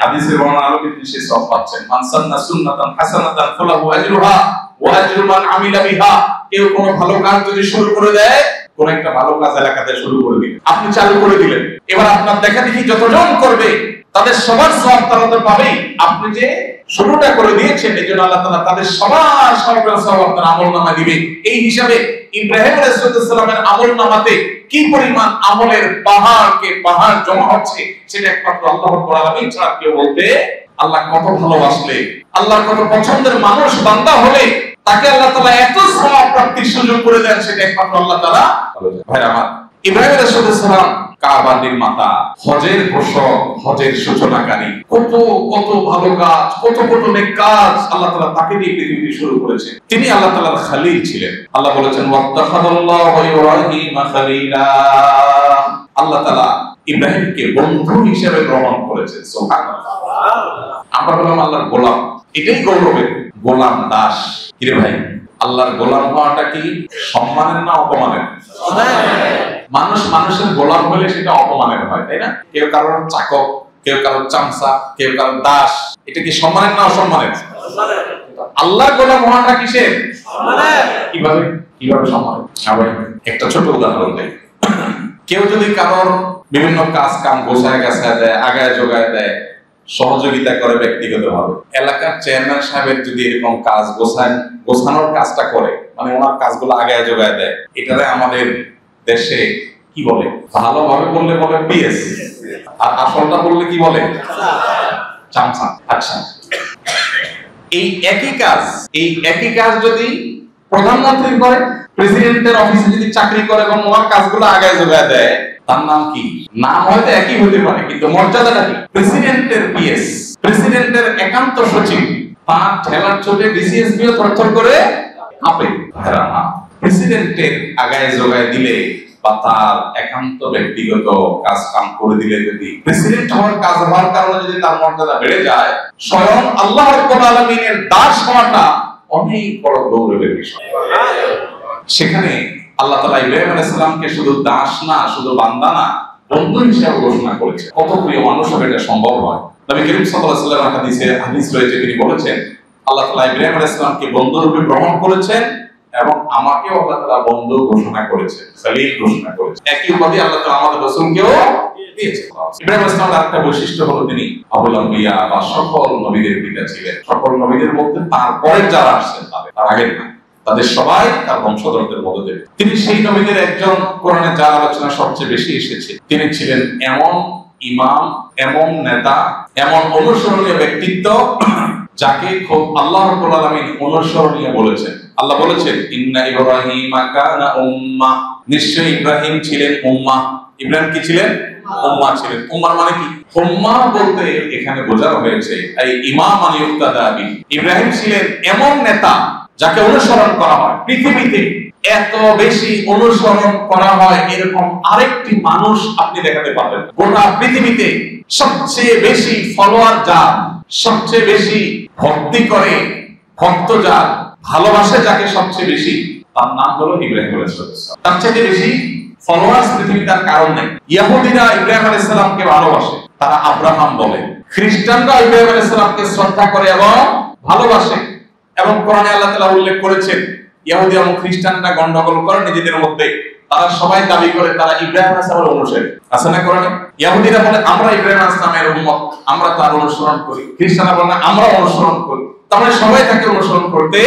হাদিসের বর্ণনা আলোকে তিনি সেই সওয়াব পাচ্ছেন। মান সান্না সুন্নাতান হাসানাতান ফালাহু আজরুহা ওয়া আজরু মান আমিলা বিহা। কেউ কোন ভালো কাজ যদি শুরু করে দেয়, কোন একটা ভালো কাজ এলাকাতে শুরু করে দিলেন, আপনি চালু করে দিলেন, এবার আপনার দেখা দেখি যতজন করবে তাদের সবার সওয়াব তারা তো পাবেই। আপনি যে শুরুটা করে দিয়েছেন এই জন্য আল্লাহ তাআলা তাদের সবার সওয়াব আপনার আমলনামায় দিবে। এই হিসাবে ইব্রাহিম আলাইহিস সালামের আমলনামাতে কি পরিমাণ আমলের পাহাড় জমা হচ্ছে সেটা একমাত্র আল্লাহ রাব্বুল আলামিন ছাড়া কেউ বলতে। আল্লাহ কত ভালোবাসলে, আল্লাহর কত পছন্দের মানুষ বান্দা হলে তাকে আল্লাহ তাআলা এত সওয়াব প্রাপ্তির সুযোগ করে দেন, সেটা একমাত্র আল্লাহ তাআলা। ভাই আমার, ইব্রাহিম আলাইহিস সালাম কাবা নির্মাতা, হজের ঘোষক, হজের সূচনাকারী, কত কত ভালো কাজ, কত কত নেক কাজ আল্লাহ তাআলা তাকে দিয়ে পৃথিবীতে শুরু করেছেন। তিনি আল্লাহ তাআলার খলিল ছিলেন। আল্লাহ বলেছেন ওয়াত্তাখাযাল্লাহু ইব্রাহিমা খলিলা। আল্লাহ তাআলা ইব্রাহিমকে বন্ধু হিসেবে গ্রহণ করেছেন। সুবহানাল্লাহ। আমরা বললাম আল্লাহর গোলাম, এটাই গৌরবের। গোলাম দাস। কিরে ভাই, আল্লাহর গোলাম হওয়াটা কি সম্মানের না অপমানের? মানুষ মানুষের গোলাম হলে সেটা অপমানের হয়, তাই না? কেউ কারোর চাকর, কেউ কারোর চামচা, কেউ কারোর দাস, এটা কি সম্মানের না অসম্মানের? আল্লাহর গোলাম হওয়াটা কিসের? কিভাবে কিভাবে সম্মানের? একটা ছোট উদাহরণ দেই। কেউ যদি কারোর বিভিন্ন কাজ কাম গোছায় গাছায় দেয়, আগায় যোগায় দেয়, সহযোগিতা করে ব্যক্তিগতভাবে, এলাকার চেয়ারম্যান সাহেবের যদি এরকম কাজ গোছানোর কাজটা করে, মানে ওনার কাজগুলো আগায় যোগায় দেয়, এটারে আমাদের দেশে কি বলে? ভালোভাবে বললে বলে পিএস, আর আসলটা বললে কি বলে? চামচা। আচ্ছা, এই একই কাজ যদি প্রধানমন্ত্রী করে, প্রেসিডেন্টের অফিসে যদি চাকরি করে এবং ওনার কাজগুলো আগায় যোগায় দেয়, তার নাম কি? নাম হয়তো একই হতে পারে, কিন্তু মর্যাদাটা কি? প্রেসিডেন্টের পিএস, প্রেসিডেন্টের একান্ত সচিব, তার ঠেলার চোটে ডিসিএসপিও থরথর করে কাঁপে। প্রেসিডেন্টের আগায় যোগায় দিলে বা তার একান্ত ব্যক্তিগত কাজ কাম করে দিলে, যদি প্রেসিডেন্ট হওয়ার কাজ হওয়ার কারণে যদি তার মর্যাদা বেড়ে যায়, স্বয়ং আল্লাহ রাব্বুল আলামিনের দাস হওয়াটা অনেক বড় গৌরবের বিষয়। সেখানে আল্লাহ তাআলা ইব্রাহিম আলাইহিস সালামকে শুধু দাস না, শুধু বান্দা না, বন্ধু হিসেবে ঘোষণা করেছে। কত প্রিয় মানুষ হবে এটা সম্ভব হয়? নবী করিম সাল্লাল্লাহু আলাইহি ওয়াসাল্লাম হাদিস রয়েছে, তিনি বলেছেন আল্লাহ তাআলা ইব্রাহিম আলাইহিস সালামকে বন্ধু রূপে গ্রহণ করেছেন এবং আমাকেও আল্লাহ তাআলা বন্ধু ঘোষণা করেছেন, খলিল ঘোষণা করেছেন। একই উপাধি আল্লাহ তাআলা আমাদের রাসূলকেও দিয়েছেন। ইব্রাহিম আলাইহিস সালামের আরেকটা বৈশিষ্ট্য হলো তিনি আবুল আম্বিয়া বা সকল নবীদের পিতা ছিলেন। সকল নবীদের মধ্যে তারপরে যারা আসছেন তার আগের না, তাদের সবাই তার বংশধরদের মধ্যে দেবে। তিনি সেই নবীদের একজন, কোরআনে যার আলোচনা সবচেয়ে বেশি এসেছে, তিনি ছিলেন এমন ইমাম, এমন নেতা, এমন অনুসরণীয় ব্যক্তিত্ব যাকে খুব আল্লাহ রাব্বুল আলামিন অনুসরণীয় বলেছেন। আল্লাহ বলেছেন ইন্না ইব্রাহিমা কানা উম্মাহ, নিশ্চয়ই ইব্রাহিম ছিলেন উম্মাহ। ইব্রাহিম কি ছিলেন? উম্মাহ ছিলেন। উম্মাহ মানে কি? উম্মাহ বলতে এখানে বোঝানো হয়েছে এই ইমাম মানে ইউক্তাদা বিহি। ইব্রাহিম ছিলেন এমন নেতা যাকে অনুসরণ করা হয়। পৃথিবীতে এত বেশি অনুসরণ করা হয় এরকম আরেকটি মানুষ আপনি দেখাতে পারবেন। গোটা পৃথিবীতে সবচেয়ে বেশি ফলোয়ার যার, সবচেয়ে বেশি ভক্তি করে, ভক্ত যার, ভালোবাসে যাকে সবচেয়ে বেশি, তার নাম হলো ইব্রাহিম আলাইহিস সালাম। তার চেয়ে বেশি ফলোয়ার্স পৃথিবীতে আর কারণ নেই। ইহুদিরা ইব্রাহিম আলাইহিস সালামকে ভালোবাসে, তারা আব্রাহাম বলে। খ্রিস্টানরা ইব্রাহিম আলাইহিস সালামকে শ্রদ্ধা করে এবং ভালোবাসে। এবং কোরআনে আল্লাহ তাআলা উল্লেখ করেছেন ইহুদি এবং খ্রিস্টানরা গন্ডগোল করে নিজেদের মধ্যে, তারা সবাই দাবি করে তারা ইব্রাহিম আলাইহিস সালামের অনুসারী। আছে না কোরআনে? ইহুদিরা বলে আমরা ইব্রাহিম আলাইহিস সালামের উম্মত, আমরা তার অনুসরণ করি। খ্রিস্টানরা বলে আমরা অনুসরণ করি। তার মানে সবাই তাকে অনুসরণ করতে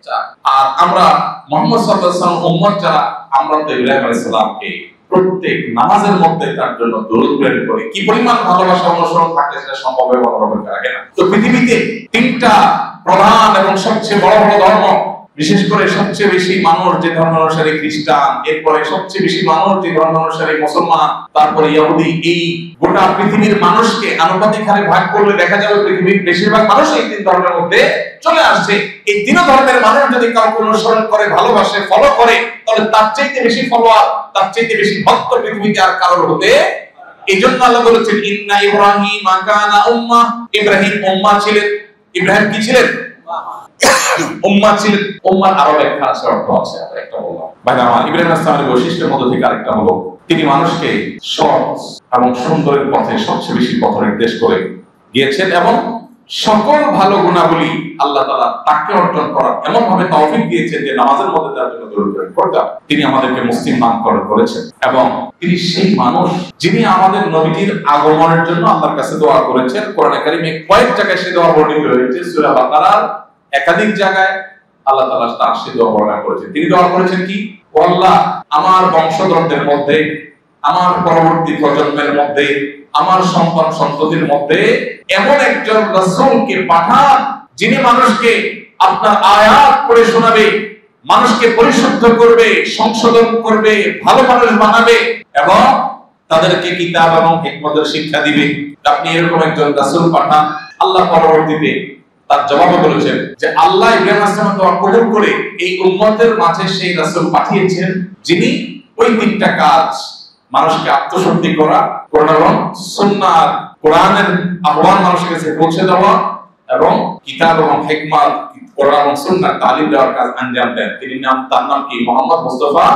চায়। আর আমরা মুহাম্মদ সাল্লাল্লাহু আলাইহি ওয়াসাল্লাম উম্মত যারা, আমরা তো ইব্রাহিম আলাইহিস সালামকে প্রত্যেক নামাজের মধ্যে তার জন্য দরুদ প্রেরণ করি। কি পরিমাণ ভালোবাসা অনুসরণ থাকলে সেটা সম্ভব হবে বলা আগে না। তো পৃথিবীতে তিনটা প্রধান এবং সবচেয়ে বড় বড় ধর্ম, বিশেষ করে সবচেয়ে বেশি মানুষ যে ধর্ম অনুসারী খ্রিস্টান, এরপরে সবচেয়ে বেশি মানুষ যে ধর্ম অনুসারী মুসলমান, তারপরে ইহুদি, এই গোটা পৃথিবীর মানুষকে আনুপাতিক হারে ভাগ করলে দেখা যাবে পৃথিবীর বেশিরভাগ মানুষ এই তিন ধর্মের মধ্যে চলে আসছে। এই তিন ধর্মের মানুষ যদি কাউকে অনুসরণ করে, ভালোবাসে, ফলো করে, তাহলে তার চাইতে বেশি ফলোয়ার, তার চাইতে বেশি ভক্ত পৃথিবীতে আর কারোর হতে। এই জন্য আল্লাহ বলেছেন ইন্না ইব্রাহিমা কানা উম্মাহ, ইব্রাহিম উম্মাহ ছিলেন। ইব্রাহিম কি ছিলেন? উম্মাহ ছিলেন। উম্মার আরো একটা অর্থ আছে, একটা বললাম। ভাই আমার ইব্রাহিম আলাইহিস সালামের বৈশিষ্ট্যের মধ্যে থেকে আরেকটা হলো তিনি মানুষকে সৎ এবং সুন্দরের পথে সবচেয়ে বেশি পথ নির্দেশ করে গিয়েছেন এবং সকল ভালো গুণাবলী আল্লাহ তাআলা তাকে অর্জন করার এমন ভাবে তৌফিক দিয়েছেন যে নামাজের মধ্যে তার জন্য দরুদ প্রেরণ করতে। তিনি আমাদেরকে মুসলিম নামকরণ করেছেন এবং তিনি সেই মানুষ যিনি আমাদের নবীজির আগমনের জন্য আল্লাহর কাছে দোয়া করেছেন। কোরআনে কারিমে কয়েক জায়গায় সে দোয়া বর্ণিত হয়েছে। সূরা বাকারার একাধিক জায়গায় আল্লাহ তাআলা তার সে দোয়া বর্ণনা করেছেন। তিনি দোয়া করেছেন কি? ও আল্লাহ, আমার বংশধরদের মধ্যে, আমার পরবর্তী প্রজন্মের মধ্যে, আমার সন্তান সন্ততির মধ্যে এমন একজন রাসূলকে পাঠান যিনি মানুষকে আপনার আয়াত পড়ে শোনাবে, মানুষকে পরিশুদ্ধ করবে, সংশোধন করবে, ভালো মানুষ বানাবে এবং তাদেরকে কিতাব এবং হিকমতের শিক্ষা দিবে। আপনি এরকম একজন রাসূল পাঠান। আল্লাহ পরবর্তীতে তার জবাবে বলেছেন যে আল্লাহ ইব্রাহিম আলাইহিস সালামের দোয়া কবুল করে এই উম্মতের মাঝে সেই রাসূল পাঠিয়েছেন যিনি ওই তিনটা কাজ, মানুষকে আত্মশুদ্ধি করা, কোরআন এবং সুন্নাহ, কোরআনের আহ্বান মানুষের কাছে পৌঁছে দেওয়া এবং কিতাব এবং হিকমত, কোরআন এবং সুন্নাহ তালিম দেওয়ার কাজ আঞ্জাম দেন। তার নাম কি? মুহাম্মদ মুস্তাফা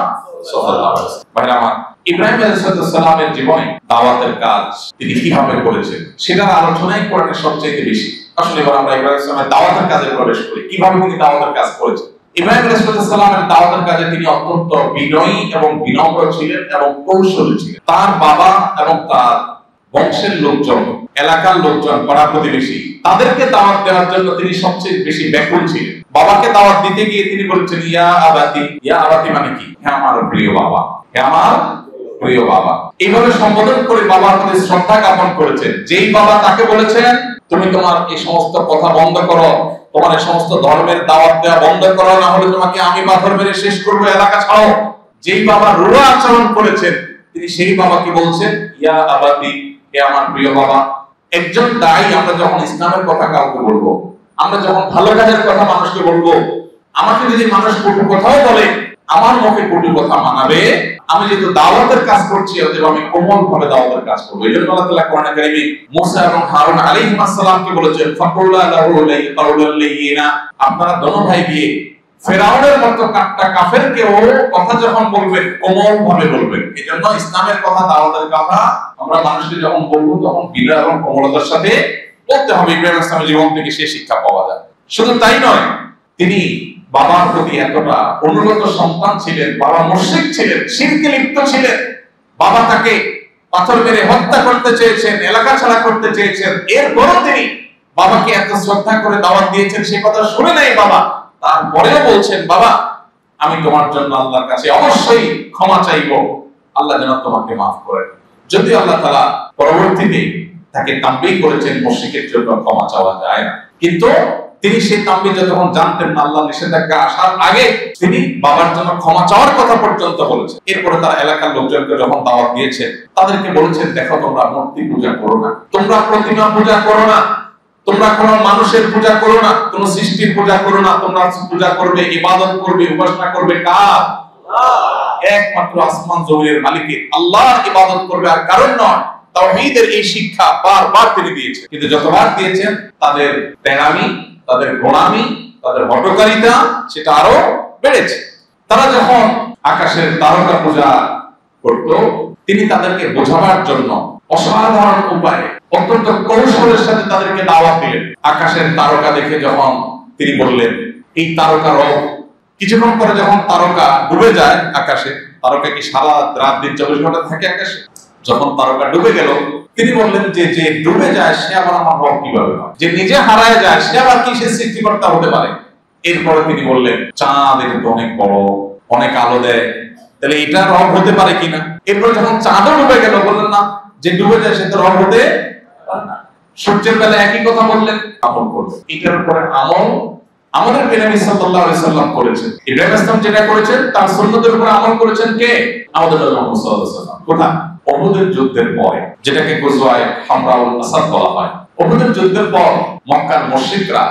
সাল্লাল্লাহু আলাইহি ওয়াসাল্লাম। ভাইরা আমার, ইব্রাহিম আলাইহিস সালামের জীবনে দাওয়াতের কাজ তিনি কিভাবে করেছেন সেটার আলোচনাই কোরআনে সবচেয়ে বেশি। আসলে এবার আমরা ইব্রাহিম আলাইহিস সালামের দাওয়াতের কাজে প্রবেশ করি। কিভাবে তিনি দাওয়াতের কাজ করেছেন? ইব্রাহিম আলাইহিস সালামের দাওয়াতের কাজে তিনি অত্যন্ত বিনয়ী এবং বিনম্র ছিলেন এবং কৌশলী ছিলেন। তার বাবা এবং তার বংশের লোকজন, এলাকার লোকজন, পাড়া প্রতিবেশী, তাদেরকে দাওয়াত দেওয়ার জন্য তিনি সবচেয়ে বেশি ব্যাকুল ছিলেন। বাবাকে দাওয়াত দিতে গিয়ে তিনি বলেছেন ইয়া আবাতি। ইয়া আবাতি মানে কি? হ্যাঁ আমার প্রিয় বাবা, হ্যাঁ আমার প্রিয় বাবা। এইভাবে সম্বোধন করে বাবার প্রতি শ্রদ্ধা জ্ঞাপন করেছেন। যেই বাবা তাকে বলেছেন তুমি তোমার এই সমস্ত কথা বন্ধ করো, তোমার এই সমস্ত ধর্মের দাওয়াত দেওয়া বন্ধ করো, না হলে তোমাকে আমি পাথর মেরে শেষ করবো, এলাকা ছাড়ো। যেই বাবা রূঢ় আচরণ করেছেন তিনি সেই বাবাকে বলছেন ইয়া আবাতি, হে আমার প্রিয় বাবা। একজন দায়ী, আমরা যখন ইসলামের কথা কাউকে বলবো, আমরা যখন ভালো কাজের কথা মানুষকে বলবো, আমাকে যদি মানুষ কটু কথাও বলে আমার মুখে কটু কথা মানাবে। আমি যেহেতু দাওয়াতের কাজ করছি অতএব আমি কোমল ভাবে দাওয়াতের কাজ করব। এইজন্য আল্লাহ তাআলা কোরআনে কারীমে মুসা এবং হারুন আলাইহিস সালামকে বলেছেন ফাকুলা লাহু কাউলাল লাইয়িনা, আপনারা দোনো ভাই গিয়ে ফেরাউনের মতো কাট্টা কাফেরকে ও কথা যখন বলবেন কোমল ভাবে বলবেন। এজন্য ইসলামের কথা, দাওয়াতের কথা আমরা মানুষকে যখন বলবো তখন বিনয় এবং কোমলতার সাথে বলতে হবে। ইব্রাহিম আলাইহিস সালামের জীবন থেকে সেই শিক্ষা পাওয়া যায়। শুধু তাই নয়, তিনি বাবার প্রতি এতটা অনুগত সন্তান ছিলেন, বাবা মুশরিক ছিলেন, শিরকে লিপ্ত ছিলেন, বাবা তাকে পাথর মেরে হত্যা করতে চেয়েছেন, এলাকা ছাড়া করতে চেয়েছেন, এরপরও তিনি বাবাকে এত শ্রদ্ধা করে দাওয়াত দিয়েছেন, সে কথা শুনে নাই বাবা, তারপরেও বলছেন বাবা আমি তোমার জন্য আল্লাহর কাছে অবশ্যই ক্ষমা চাইবো, আল্লাহ যেন তোমাকে মাফ করেন। যদিও আল্লাহ তাআলা পরবর্তীতে তাকে তাম্বিহ করেছেন মুশরিকের জন্য ক্ষমা চাওয়া যায় না, কিন্তু তিনি সেই তাম্বিহ যখন জানতেন না, আল্লাহ নিষেধাজ্ঞা আসার আগে তিনি বাবার জন্য ক্ষমা চাওয়ার কথা পর্যন্ত বলেছেন। এরপরে তারা এলাকার লোকজনকে যখন দাওয়াত দিয়েছেন, তাদেরকে বলেছেন দেখো তোমরা মূর্তি পূজা করো না, তোমরা প্রতিমা পূজা করো না, তোমরা কোন মানুষের পূজা করো না, কোন সৃষ্টির পূজা করো না, তোমরা পূজা করবে, ইবাদত করবে, উপাসনা করবে কার? একমাত্র আসমান জমিনের মালিকের আল্লাহর ইবাদত করবে, আর কারণ নয়। তাওহীদের এই শিক্ষা বারবার তিনি দিয়েছেন, কিন্তু যতবার দিয়েছেন তাদের তেড়ামি, তাদের গোলামি, তাদের হঠকারিতা সেটা আরো বেড়েছে। তারা যখন আকাশের তারকা পূজা করত, তিনি তাদেরকে বোঝাবার জন্য অসাধারণ উপায়ে অত্যন্ত কৌশলের সাথে তাদেরকে দাওয়াত দিলেন। আকাশের তারকা দেখে যখন তিনি বললেন এই তারকা রব, কিছুক্ষণ পরে যখন তারকা ডুবে যায় আকাশে, তারকা কি সারা রাত দিন 24 ঘন্টা থাকে আকাশে? যখন তারকা ডুবে গেল, তিনি বললেন যে যে ডুবে যায় সে আবার আমার রব কিভাবে হয়? যে নিজে হারায় যায় সে আবার কি সে সৃষ্টিকর্তা হতে পারে? এরপরে তিনি বললেন চাঁদ এটা তো অনেক বড়, অনেক আলো দেয়, তাহলে এটা রব হতে পারে কিনা? এরপর যখন চাঁদও ডুবে গেল, বললেন না যে ডুবে যায় সে তো রব হতে পারে না। সূর্যের বেলা একই কথা বললেন, আমল করবে। এটার উপরে আমল আমাদের নবী সাল্লাল্লাহু আলাইহি সাল্লাম করেছেন। ইব্রাহিম ইসলাম যেটা করেছেন তার সুন্নতের উপর আমল করেছেন কে? আমাদের নবী মুহাম্মদ সাল্লাল্লাহু আলাইহি সাল্লাম। কোথায়? উহুদের যুদ্ধের পরে, যেটাকে গজওয়ায়ে হামরাউল আসাদ বলা হয়। উহুদের যুদ্ধের পর মক্কার মুশরিকরা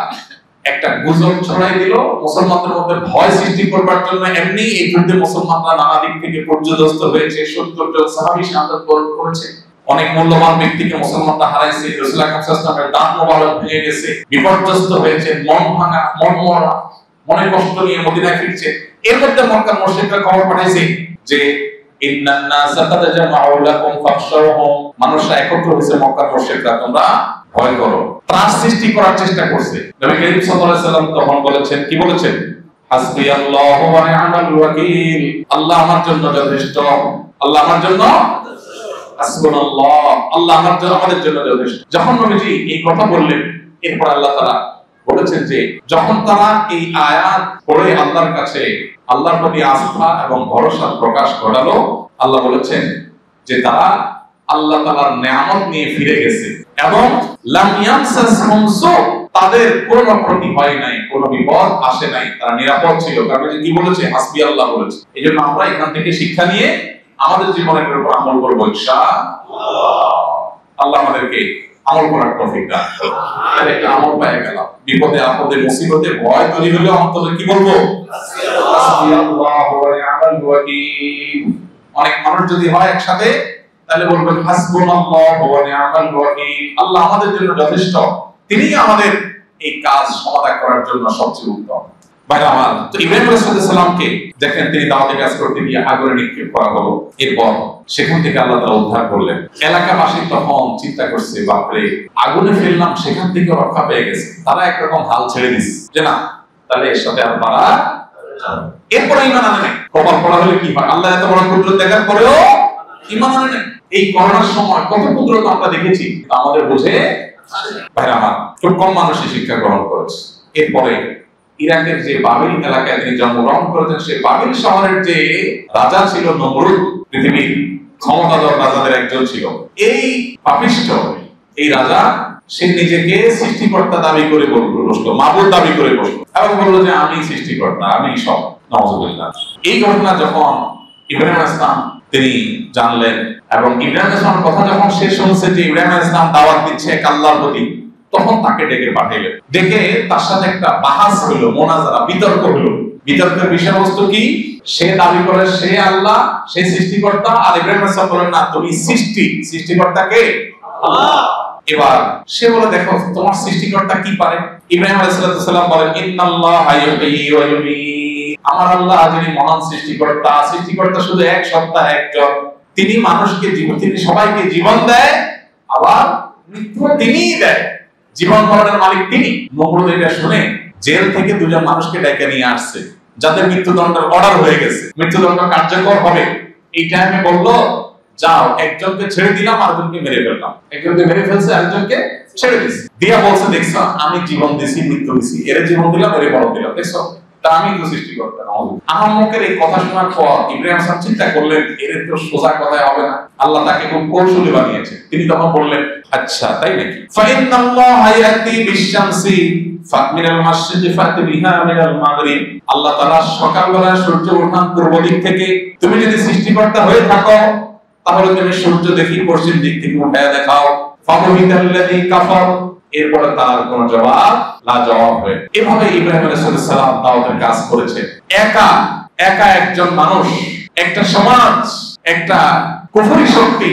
একটা গুজব ছড়াই দিল মুসলমানদের মধ্যে ভয় সৃষ্টি করবার জন্য। এমনি এই যুদ্ধে মুসলমানরা নানা দিক থেকে পর্যদস্ত হয়েছে, 70 জন সাহাবী শাহাদাত বরণ করেছে, অনেক মূল্যবান ব্যক্তিকে মুসলমানরা হারাইছে, রাসূল আকরাম সাল্লাল্লাহু আলাইহি ওয়াসাল্লামের দাঁত মোবারক ভেঙে গেছে, বিপর্যস্ত হয়েছে, মন ভাঙা, মন মরা, মনে কষ্ট নিয়ে মদিনায় ফিরছে। এর মধ্যে মক্কার মুশরিকরা খবর পাঠাইছে যে ইন্নান নাসা কাদ জামাউ লাকুম ফাখশাউহুম, মানুষরা একত্র হয়েছে, মক্কার মুশরিকরা তোমরা ভয় করো, ত্রাস সৃষ্টি করার চেষ্টা করছে। নবী করিম সাল্লাল্লাহু আলাইহি ওয়াসাল্লাম তখন বলেছেন, কি বলেছেন? হাসবিয়াল্লাহু ওয়া নি'মাল ওয়াকিল, আল্লাহ আমার জন্য যথেষ্ট, আল্লাহ আমার জন্য হাসবুনাল্লাহ, আল্লাহ আমাদের জন্য যথেষ্ট। যখন নবীজি এই কথা বললেন, এরপর আল্লাহ তাআলা বলেছেন যে যখন তারা এই আয়াত পড়ে আল্লাহর কাছে আল্লাহর প্রতি আস্থা এবং ভরসা প্রকাশ ঘটালো, আল্লাহ বলেছেন যে তারা আল্লাহ তাআলার নিয়ামত নিয়ে ফিরে গেছে এবং লাম ইয়ামসাসহুম সু, তাদের কোনো ক্ষতি হয় নাই, কোনো বিপদ আসে নাই, তারা নিরাপদ ছিল। কারণ কি বলেছে? হাসবি আল্লাহ বলেছে। এজন্য আমরা এখান থেকে শিক্ষা নিয়ে আমাদের জীবনের উপর আমল করব ইনশাআল্লাহ। আল্লাহ আমাদেরকে আমল করার তৌফিক দান করুন। তাহলে একটা আমল পেয়ে গেলাম, বিপদে আপদে মুসিবতে ভয় তৈরি হলে অন্তত কি বলবো? হাসবিয়াল্লাহু ওয়া নি'মাল ওয়াকিল। অনেক মানুষ যদি হয় একসাথে তাহলে বলবেন হাসবুনাল্লাহু ওয়া নি'মাল ওয়াকিল, আল্লাহ আমাদের জন্য যথেষ্ট, তিনি আমাদের এই কাজ সমাধান করার জন্য সবচেয়ে উত্তম। ভাই আমার, তো ইব্রাহিম আলাইহিস সালামকে দেখেন তিনি দাওয়াতের কাজ করতে গিয়ে আগুনে নিক্ষেপ করা হলো, এরপর সেখান থেকে আল্লাহ তাআলা উদ্ধার করলেন। এলাকাবাসী তখন চিন্তা করছে, বাপরে আগুনে ফেললাম, সেখান থেকে রক্ষা পেয়ে গেছে। তারা একরকম হাল ছেড়ে দিচ্ছে যে না তাহলে এর সাথে আর পারা। এরপরে ঈমান আনে নাই। কপাল পড়া হলে কি হয়? আল্লাহ এত বড় কুদরত দেখার পরেও ঈমান আনে নাই। এই করোনার সময় কত কুদরত আমরা দেখেছি, আমাদের বুঝে ভাই আমার খুব কম মানুষই শিক্ষা গ্রহণ করেছে। এরপরে ইরাকের যে বাবিল এলাকায় তিনি জন্মগ্রহণ করেছেন, সেই বাবিল শহরের যে রাজা ছিল নমরুদ, পৃথিবীর ক্ষমতাধর রাজাদের একজন ছিল। এই পাপিষ্ঠ এই রাজা সে নিজেকে সৃষ্টিকর্তা দাবি করে বসলো, মাবুদ দাবি করে বসলো এবং বললো যে আমি সৃষ্টিকর্তা, আমি সব। নাউযুবিল্লাহ। এই ঘটনা যখন ইব্রাহিম আলাইহিস সালাম তিনি জানলেন এবং ইব্রাহিম আলাইহিস সালামের কথা যখন সে শুনছে যে ইব্রাহিম আলাইহিস সালাম দাওয়াত দিচ্ছে এক আল্লাহর প্রতি, তখন তাকে ডেকে পাঠাইলেন। ডেকে তার সাথে একটা বাহাস হলো, মোনাজারা, বিতর্ক হলো। বিতর্কের বিষয়বস্তু কি? সে দাবি করে সে আল্লাহ, সে সৃষ্টিকর্তা, আর ইব্রাহিম আলাইহিস সালাম বলেন না, তুমি সৃষ্টিকর্তা কে? আল্লাহ। এবার সে বলে দেখো তোমার সৃষ্টিকর্তা কি পারে? ইব্রাহিম আলাইহিস সালাম বলেন ইন্নাল্লাহা ইউহয়ি ওয়া ইউমীত, আমার আল্লাহ যিনি মহান সৃষ্টিকর্তা, সৃষ্টিকর্তা শুধু এক সত্তা একজন, তিনি মানুষকে জীবন, তিনি সবাইকে জীবন দেয়, আবার মৃত্যু তিনিই দেয়, জীবন মরণের মালিক তিনি। নমরুদ এটা শুনে জেল থেকে দুজন মানুষকে ডেকে নিয়ে আসছে যাদের মৃত্যুদণ্ডের অর্ডার হয়ে গেছে, মৃত্যুদণ্ড কার্যকর হবে। এই টাইমে বললো যাও, একজনকে ছেড়ে দিলাম, আরেকজনকে মেরে ফেললাম। একজনকে মেরে ফেলছে, আরেকজনকে ছেড়ে দিছি। দিয়া বলছে দেখছো আমি জীবন দিছি, মৃত্যু দিছি, এরে জীবন দিলাম, এরে বড় দিলাম, দেখছো তা আমি তো সৃষ্টি করতাম। আহম্মকের এই কথা শোনার পর ইব্রাহিম আলাইহিস সালাম চিন্তা করলেন এর তো সোজা কথায় হবে না, আল্লাহ তাকে খুব কৌশলী বানিয়েছে। তিনি তখন বললেন আচ্ছা তাই নাকি, ফাইন্নাল্লাহা ইয়াতি বিশ-শামসি ফামিনাল মাশরিকি ফাতি বিহা মিনাল মাগরিব। আল্লাহ তাআলা সকালবেলা সূর্য ওঠান পূর্ব দিক থেকে, তুমি যদি সৃষ্টিকর্তা হয়ে থাকো তাহলে তুমি সূর্য দেখি পশ্চিম দিক থেকে উঠায়া দেখাও। ফাবুহিতাল্লাযী কাফার, এরপরে তার কোনো জবাব না জবাব হয়। এভাবে ইব্রাহিম আলাইহিস সালাম দাওয়াতের কাজ করেছে। একা একা একজন মানুষ, একটা সমাজ, একটা কুফরি শক্তি,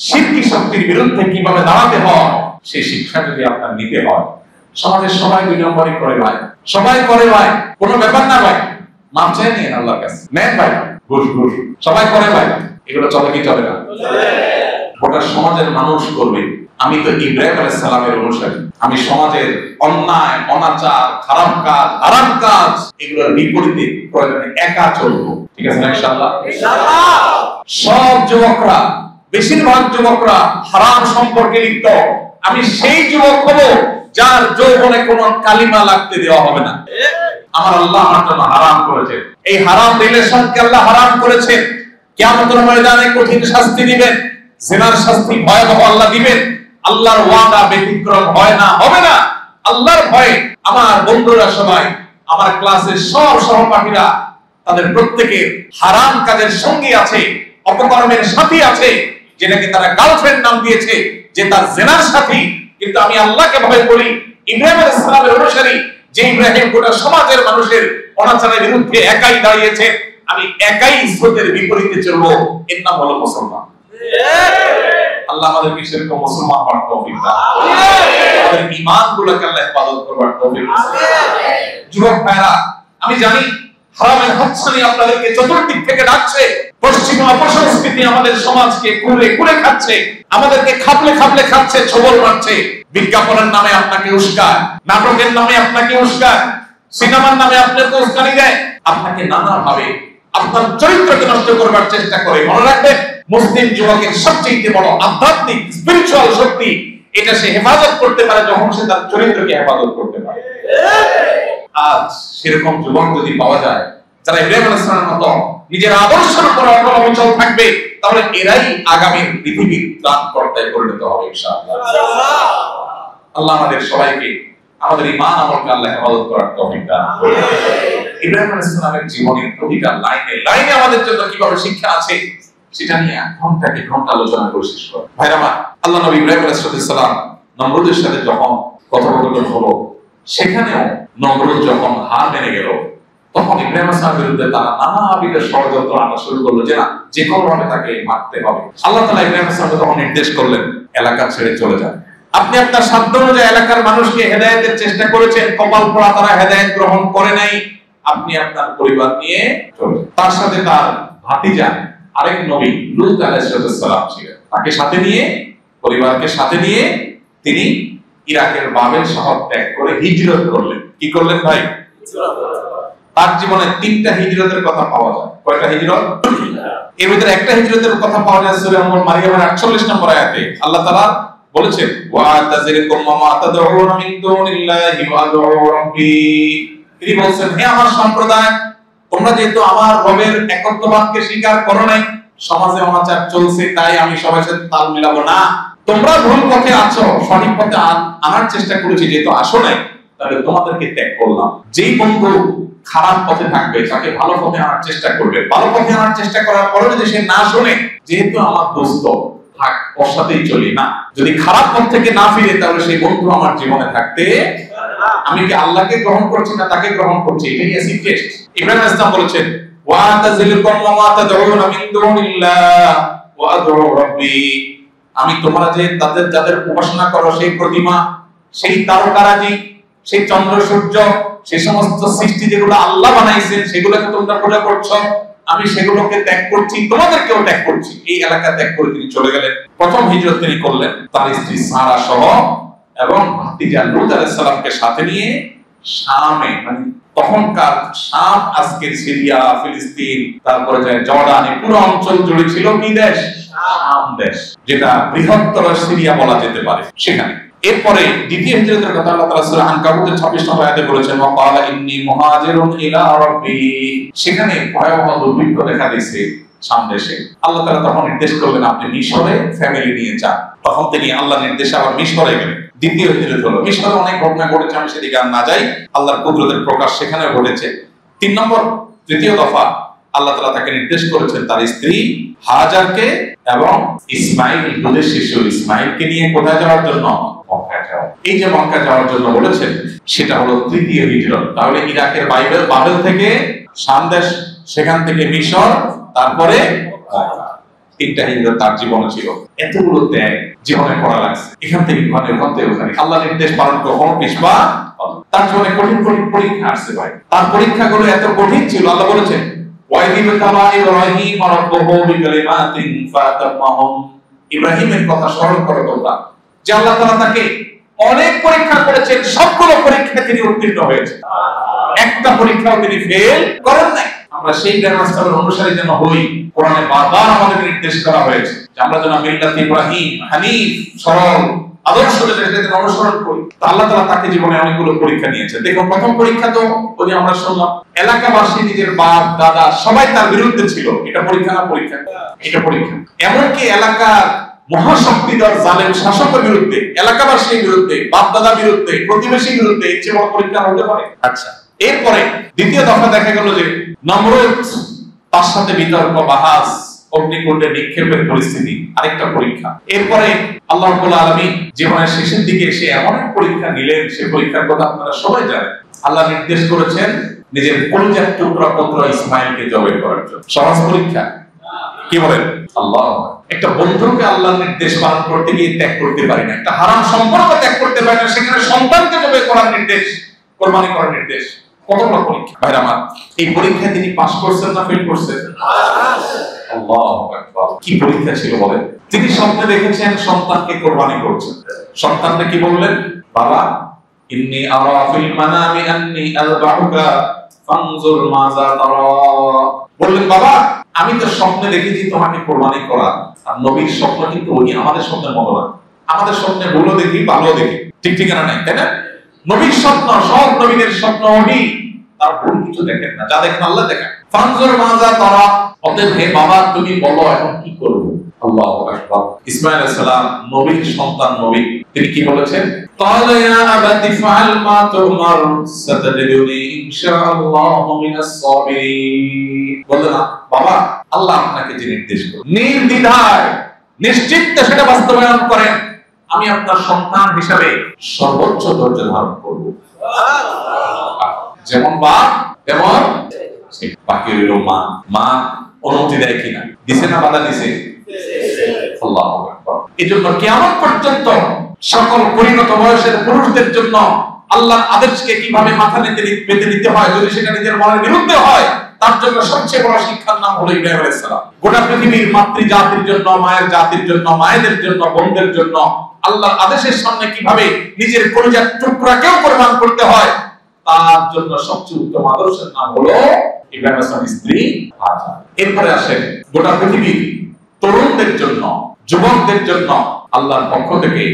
শিরকি শক্তির বিরুদ্ধে কিভাবে দাঁড়াতে হয় সেই শিক্ষা যদি আপনার নিতে হয়। সমাজের সবাই দুই নম্বরই করে ভাই, সবাই করে ভাই, কোনো ব্যাপার না ভাই, মাপ চাই নিয়ে আল্লাহর কাছে নেন ভাই, ঘুষ ঘুষ সবাই করে ভাই, এগুলো চলে কি চলে না? গোটা সমাজের মানুষ করবে। আমি তো ইব্রাহিম আলাইহিস সালামের অনুসারী, আমি সমাজের অন্যায় অনাচার খারাপ কাজ হারাম কাজ এগুলোর বিপরীতে প্রয়োজনে একা চলবো। ঠিক আছে না ইনশাআল্লাহ? ইনশাআল্লাহ। সব যুবকরা, বেশিরভাগ যুবকরা হারাম সম্পর্কে লিপ্ত। আমি সেই যুবক হব যার যৌবনে কোনো কালিমা লাগতে দেওয়া হবে না। আমার আল্লাহ আমার জন্য হারাম করেছেন, এই হারাম রিলেশনকে আল্লাহ হারাম করেছেন। কিয়ামতের ময়দানে কঠিন শাস্তি দিবেন, জিনার শাস্তি ভয়াবহ আল্লাহ দিবেন। আল্লাহর ওয়াদা ব্যতিক্রম হয় না, হবে না। আল্লাহর ভয়ে আমার বন্ধুরা সবাই, আমার ক্লাসের সব সহপাঠীরা, তাদের প্রত্যেকের হারাম কাজের সঙ্গী আছে, অপকর্মের সাথী আছে, যেটাকে তারা গার্লফ্রেন্ড নাম দিয়েছে, যে তার জিনার সাথী। কিন্তু আমি আল্লাহকে ভয় করি, ইব্রাহিম আলাইহিস সালামের অনুসারী, যে ইব্রাহিম গোটা সমাজের মানুষের অনাচারের বিরুদ্ধে একাই দাঁড়িয়েছে, আমি একাই স্রোতের বিপরীতে চলবো। এর নাম হলো মুসলমান। আল্লাহ আমাদেরকে সেরকম মুসলমান হওয়ার তৌফিক দান করুন, আমাদের ঈমানগুলোকে আল্লাহ হেফাজত করবার তৌফিক দান করুন। যুবক ভাইরা, আমি জানি হারামের হাতছানি আপনাদেরকে চতুর্দিক থেকে ডাকছে। পশ্চিমা অপসংস্কৃতি আমাদের সমাজকে কুরে কুরে খাচ্ছে, আমাদেরকে খাবলে খাবলে খাচ্ছে, ছবল মারছে। বিজ্ঞাপনের নামে আপনাকে উস্কায়, নাটকের নামে আপনাকে উস্কায়, সিনেমার নামে আপনাকে উস্কানি দেয়, আপনাকে নানাভাবে আপনার চরিত্রকে নষ্ট করবার চেষ্টা করে। মনে রাখবেন, মুসলিম যুবকের সবচেয়ে বড় আধ্যাত্মিক স্পিরিচুয়াল শক্তি, এটা সে হেফাজত করতে পারে যখন সে তার চরিত্রকে হেফাজত করতে পারে। আজ সেরকম যুবক যদি পাওয়া যায় যারা ইব্রাহিম আলাইহিস সালামের মতো নিজের আদর্শের উপর অটল থাকবে, তাহলে এরাই আগামী পৃথিবীর ত্রাণকর্তায় পরিণত হবে ইনশাআল্লাহ। আল্লাহ আমাদের সবাইকে আমাদের ঈমান আমলকে আল্লাহ হেফাজত করার তৌফিক দান করুন। ইব্রাহিম আলাইহিস সালামের জীবনের প্রতিটা লাইনে লাইনে আমাদের জন্য কিভাবে শিক্ষা আছে সেটা নিয়ে ঘন্টাকে ঘন্টা আলোচনা করে শেষ করব। ভাইরা আমার, আল্লাহ নবী ইব্রাহিম আলাইহিস সালাম নমরুদের সাথে যখন কথোপকথন হলো, সেখানেও নমরুদ যখন হার মেনে গেল, তখন ইব্রাহিম আলাইহিস সালামের বিরুদ্ধে তারা নানাবিধ ষড়যন্ত্র আনা শুরু করলো যে না, যে কোনো ভাবে তাকে মারতে হবে। আল্লাহ তাআলা ইব্রাহিম আলাইহিস সালামকে তখন নির্দেশ করলেন এলাকা ছেড়ে চলে যান। আপনি আপনার সাধ্য অনুযায়ী এলাকার মানুষকে হেদায়েতের চেষ্টা করেছেন, কপাল পোড়া তারা হেদায়েত গ্রহণ করে নাই। আপনি আপনার পরিবার নিয়ে চলে, তার সাথে তার ভাতিজা আরেক নবী লূত আলাইহিস সালাম ছিলেন, তাকে সাথে নিয়ে, পরিবারকে সাথে নিয়ে তিনি ইরাকের বাবেল শহর ত্যাগ করে হিজরত করলেন। কি করলেন ভাই? তার জীবনে 3টা হিজরতের কথা পাওয়া যায়। কয়টা হিজরত? এর ভিতরে একটা হিজরতের কথা পাওয়া যায় সূরা মারইয়ামের 48 নম্বর আয়াতে। আল্লাহ তাআলা বলেছেন, ওয়া তাযরিকুম মা তাদউনা মিন দুনিল্লাহি ওয়া আদউ রাব্বি। তিনি বলেন, হে আমার সম্প্রদায়, তোমরা যেহেতু আমার রবের একত্ববাদকে স্বীকার করো নাই, সমাজে অনাচার চলছে, তাই আমি সবার সাথে তাল মিলাবো না। তোমরা ভুল পথে আছো, সঠিক পথে আনার চেষ্টা করেছি, যেহেতু আসো নাই, তাহলে তোমাদেরকে ত্যাগ করলাম। যেই বন্ধু খারাপ পথে থাকবে তাকে ভালো পথে আনার চেষ্টা করবে, ভালো পথে আনার চেষ্টা করার পরে যদি সে না শোনে, যেহেতু আমার দোস্ত, থাক ওর সাথেই চলি না। যদি খারাপ পথ থেকে না ফিরে, তাহলে সেই বন্ধু আমার জীবনে থাকতে, আমি কি আল্লাহকে গ্রহণ করছি না তাকে গ্রহণ করছি, এটাই অ্যাসিড টেস্ট। ইব্রাহিম আলাইহিস সালাম বলেছেন, ওয়া তাযলিকুম মা তাদউনা মিন দুনিল্লাহ ওয়া আদউ রাব্বি। আমি তোমরা যে যাদের উপাসনা করো, সেই প্রতিমা, সেই তারকারাজি, সেই চন্দ্র সূর্য, সেই সমস্ত সৃষ্টি যেগুলো আল্লাহ বানাইছেন, সেগুলোকে তোমরা পূজা করছো, আমি সেগুলোকে ত্যাগ করছি, তোমাদেরকেও ত্যাগ করছি। এই এলাকা ত্যাগ করে তিনি চলে গেলেন। প্রথম হিজরত তিনি করলেন তার স্ত্রী সারা সহ এবং ভাতিজা লূত আলাইহিস সালামকে সাথে নিয়ে শামে, মানে তখনকার শাম আজকের সিরিয়া, ফিলিস্তিন, তারপরে যায় জর্ডান, পুরো অঞ্চল জুড়ে ছিল কি দেশ? শাম দেশ, যেটা বৃহত্তর সিরিয়া বলা যেতে পারে সেখানে। এরপরে দ্বিতীয় হিজরতের কথা আল্লাহ তাআলা সূরা আনকাবুতের 26 নম্বর আয়াতে বলেছেন, ওয়া ক্বালা ইন্নী মুহাজিরুন ইলা রাব্বি। সেখানে ভয়াবহ দুর্ভিক্ষ দেখা দিয়েছে শাম দেশে। আল্লাহ তাআলা তখন নির্দেশ করলেন, আপনি মিশরে ফ্যামিলি নিয়ে যান। তখন তিনি আল্লাহ নির্দেশে আবার মিশরে গেলেন। দ্বিতীয় হিজরত হলো। মিশরে অনেক ঘটনা ঘটেছে, আমি সেদিকে আর না যাই, আল্লাহর কুদরতের প্রকাশ সেখানে ঘটেছে। 3 নম্বর, তৃতীয় দফা, আল্লাহ তাআলা তাকে নির্দেশ করেছেন তার স্ত্রী হাজারকে এবং ইসমাইল, দুধের শিশু ইসমাইলকে নিয়ে কোথায় যাওয়ার জন্য? মক্কা যাওয়া। এই যে মক্কা যাওয়ার জন্য বলেছেন, সেটা হলো তৃতীয় হিজরত। তাহলে ইরাকের বাবেল থেকে শাম দেশ, সেখান থেকে মিশর, তারপরে মক্কা। 3টা হিজরত তার জীবনে ছিল। এতগুলো ত্যাগ জীবনে করা লাগছে, এখান থেকে ওখানে আল্লাহ নির্দেশ পালন কখনো পিছপা। তার জীবনে কঠিন কঠিন পরীক্ষা আসছে ভাই। তার পরীক্ষাগুলো এত কঠিন ছিল, আল্লাহ বলেছেন ইব্রাহিমের কথা স্মরণ করো তোমরা, যে আল্লাহ তাআলা তাকে অনেক পরীক্ষা করেছেন, সবগুলো পরীক্ষায় তিনি উত্তীর্ণ হয়েছেন, একটা পরীক্ষাও তিনি ফেল করেন নাই। আমরা সেই গ্রামাঞ্চলের অনুসারী যেন হই। কোরআনে বারবার আমাদের নির্দেশ করা হয়েছে যে আমরা যেন মিল্লাত ইব্রাহিম হানিফ, সরল আদর্শ যেটা অনুসরণ করি। তো আল্লাহ তাআলা তাকে জীবনে অনেকগুলো পরীক্ষা নিয়েছেন। দেখো, প্রথম পরীক্ষা তো ওই আমরা শুনলাম, এলাকাবাসী, নিজের বাপ দাদা সবাই তার বিরুদ্ধে ছিল। এটা পরীক্ষা না? পরীক্ষা, এটা পরীক্ষা। এমনকি এলাকার মহাশক্তিধর জালেম শাসকের বিরুদ্ধে, এলাকাবাসীর বিরুদ্ধে, বাপ দাদার বিরুদ্ধে, প্রতিবেশীর বিরুদ্ধে, এর চেয়ে বড় পরীক্ষা হতে পারে? আচ্ছা, এরপরে দ্বিতীয় দফা দেখা গেল যে নমরুদ, তার সাথে বিতর্ক, বাহাস, অগ্নিকুণ্ডে নিক্ষেপের পরিস্থিতি, আরেকটা পরীক্ষা। এরপরে আল্লাহ রাব্বুল আলামিন জীবনের শেষের দিকে এসে এমন এক পরীক্ষা নিলেন, সেই পরীক্ষার কথা আপনারা সবাই জানেন। আল্লাহ নির্দেশ করেছেন নিজের কলিজার টুকরা পুত্র ইসমাইলকে জবাই করার জন্য। সহজ পরীক্ষা? কি বলেন? আল্লাহ, একটা বন্ধুকে আল্লাহর নির্দেশ পালন করতে গিয়ে ত্যাগ করতে পারি না, একটা হারাম সম্পর্ক ত্যাগ করতে পারি না, সেখানে সন্তানকে জবাই করার নির্দেশ, কোরবানি করার নির্দেশ। কত বড় পরীক্ষা ভাইরা আমার। এই পরীক্ষায় তিনি পাস করছেন না ফেল করছেন? আল্লাহু আকবার। কি পরীক্ষা ছিল বলেন? তিনি স্বপ্নে দেখেছেন সন্তানকে কোরবানি করছেন। সন্তানকে কি বললেন? বাবা, ইন্নী আরা ফিল মানামি আন্নী আযবাহুকা ফানজুর মাযা তারা। বললেন, বাবা, আমি তো স্বপ্নে দেখেছি তোমাকে কোরবানি করা। আর নবীর স্বপ্ন কিন্তু ওই আমাদের স্বপ্নের মতো না। আমাদের স্বপ্নে ভুলও দেখি, ভালো দেখি, ঠিক ঠিকানা নাই, তাই না? নবীর স্বপ্ন, সব নবীদের স্বপ্ন ওহি, তার ভুল কিছু দেখেন না, যা দেখেন আল্লাহ দেখেন। ফানজুর মাযা তারা, অতএব হে বাবা তুমি বলো এখন কি করব? আল্লাহু আকবার। ইসমাঈল আলাইহিস সালাম নবীর সন্তান, নবী, তিনি কি বলেছেন? ক্বালা ইয়া আবাতি ফাআল মা তুমার সাতাজিদুনি ইনশাআল্লাহু মিনাস সাবিরিন। বললেন, বাবা, আল্লাহ আপনাকে যে নির্দেশ করেন নির্দ্বিধায় নিশ্চিন্তে সেটা বাস্তবায়ন করেন, আমি আপনার সন্তান হিসাবে সর্বোচ্চ ধৈর্য ধারণ করব। যেমন বাপ তেমন বাকি রইল মা। মা অনুমতি দেয় কিনা? দিছে না বাধা দিছে? আল্লাহু আকবার। এজন্য কিয়ামত পর্যন্ত সকল পরিণত বয়সের পুরুষদের জন্য আল্লাহর আদেশকে কিভাবে মাথা পেতে নিতে হয়, যদি সেটা নিজের মনের বিরুদ্ধে হয়, তার জন্য সবচেয়ে বড় শিক্ষার নাম হলো ইব্রাহিম আলাইহিস সালাম। গোটা পৃথিবীর মাতৃ জাতির জন্য, মায়ের জাতির জন্য, মায়েদের জন্য, বোনদের জন্য আল্লাহর আদেশের সামনে কিভাবে নিজের কলিজার টুকরাকেও কোরবান করতে হয়, তার জন্য সবচেয়ে উত্তম আদর্শের নাম হলো ইব্রাহিম আলাইহিস সালামের স্ত্রী হাজার। এরপরে আসেন গোটা পৃথিবীর তরুণদের জন্য, যুবকদের জন্য আল্লাহর পক্ষ থেকে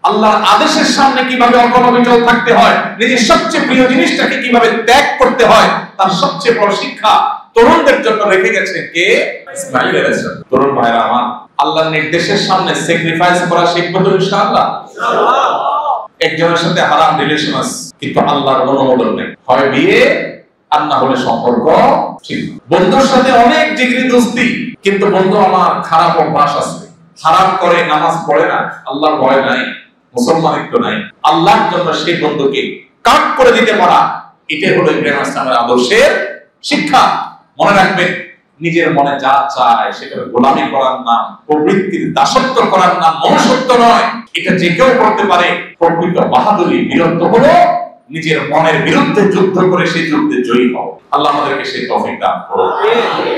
আল্লাহর আদেশের সামনে কিভাবে অকলবিচল থাকতে হয়, নিজের সবচেয়ে প্রিয় জিনিসটাকে কিভাবে ত্যাগ করতে হয়, তার সবচেয়ে বড় শিক্ষা তরুণদের জন্য রেখে গেছেন কে? ইসমাঈল আলাইহিস সালাম। তরুণ ভাইরা আমার, আল্লাহর নির্দেশের সামনে স্যাক্রিফাইস করা শিখবো তো ইনশাআল্লাহ। একজনের সাথে হারাম রিলেশন আছে, কিন্তু আল্লাহর অনুমোদন নেই, হয় বিয়ে আর না হলে সম্পর্ক ঠিক। বন্ধুর সাথে অনেক ডিগ্রি দোস্তি, কিন্তু বন্ধু আমার খারাপ অভ্যাস আছে, হারাম করে, নামাজ পড়ে না, আল্লাহর ভয় নাই, মুসলমানিত্ব নাই, আল্লাহর জন্য সেই বন্ধুকে কাট করে দিতে পারা, এটাই হলো ইব্রাহিম আলাইহিস সালামের আদর্শের শিক্ষা। মনে রাখবেন, নিজের মনে যা চায় সেটা গোলামি করার নাম, প্রবৃত্তির দাসত্ব করার নাম মনুষ্যত্ব নয়। এটা যে কেউ করতে পারে। প্রকৃত বাহাদুরি, বীরত্ব হলো নিজের মনের বিরুদ্ধে যুদ্ধ করে সেই যুদ্ধে জয়ী হওয়া। আল্লাহ আমাদেরকে সেই তৌফিক দান করুন।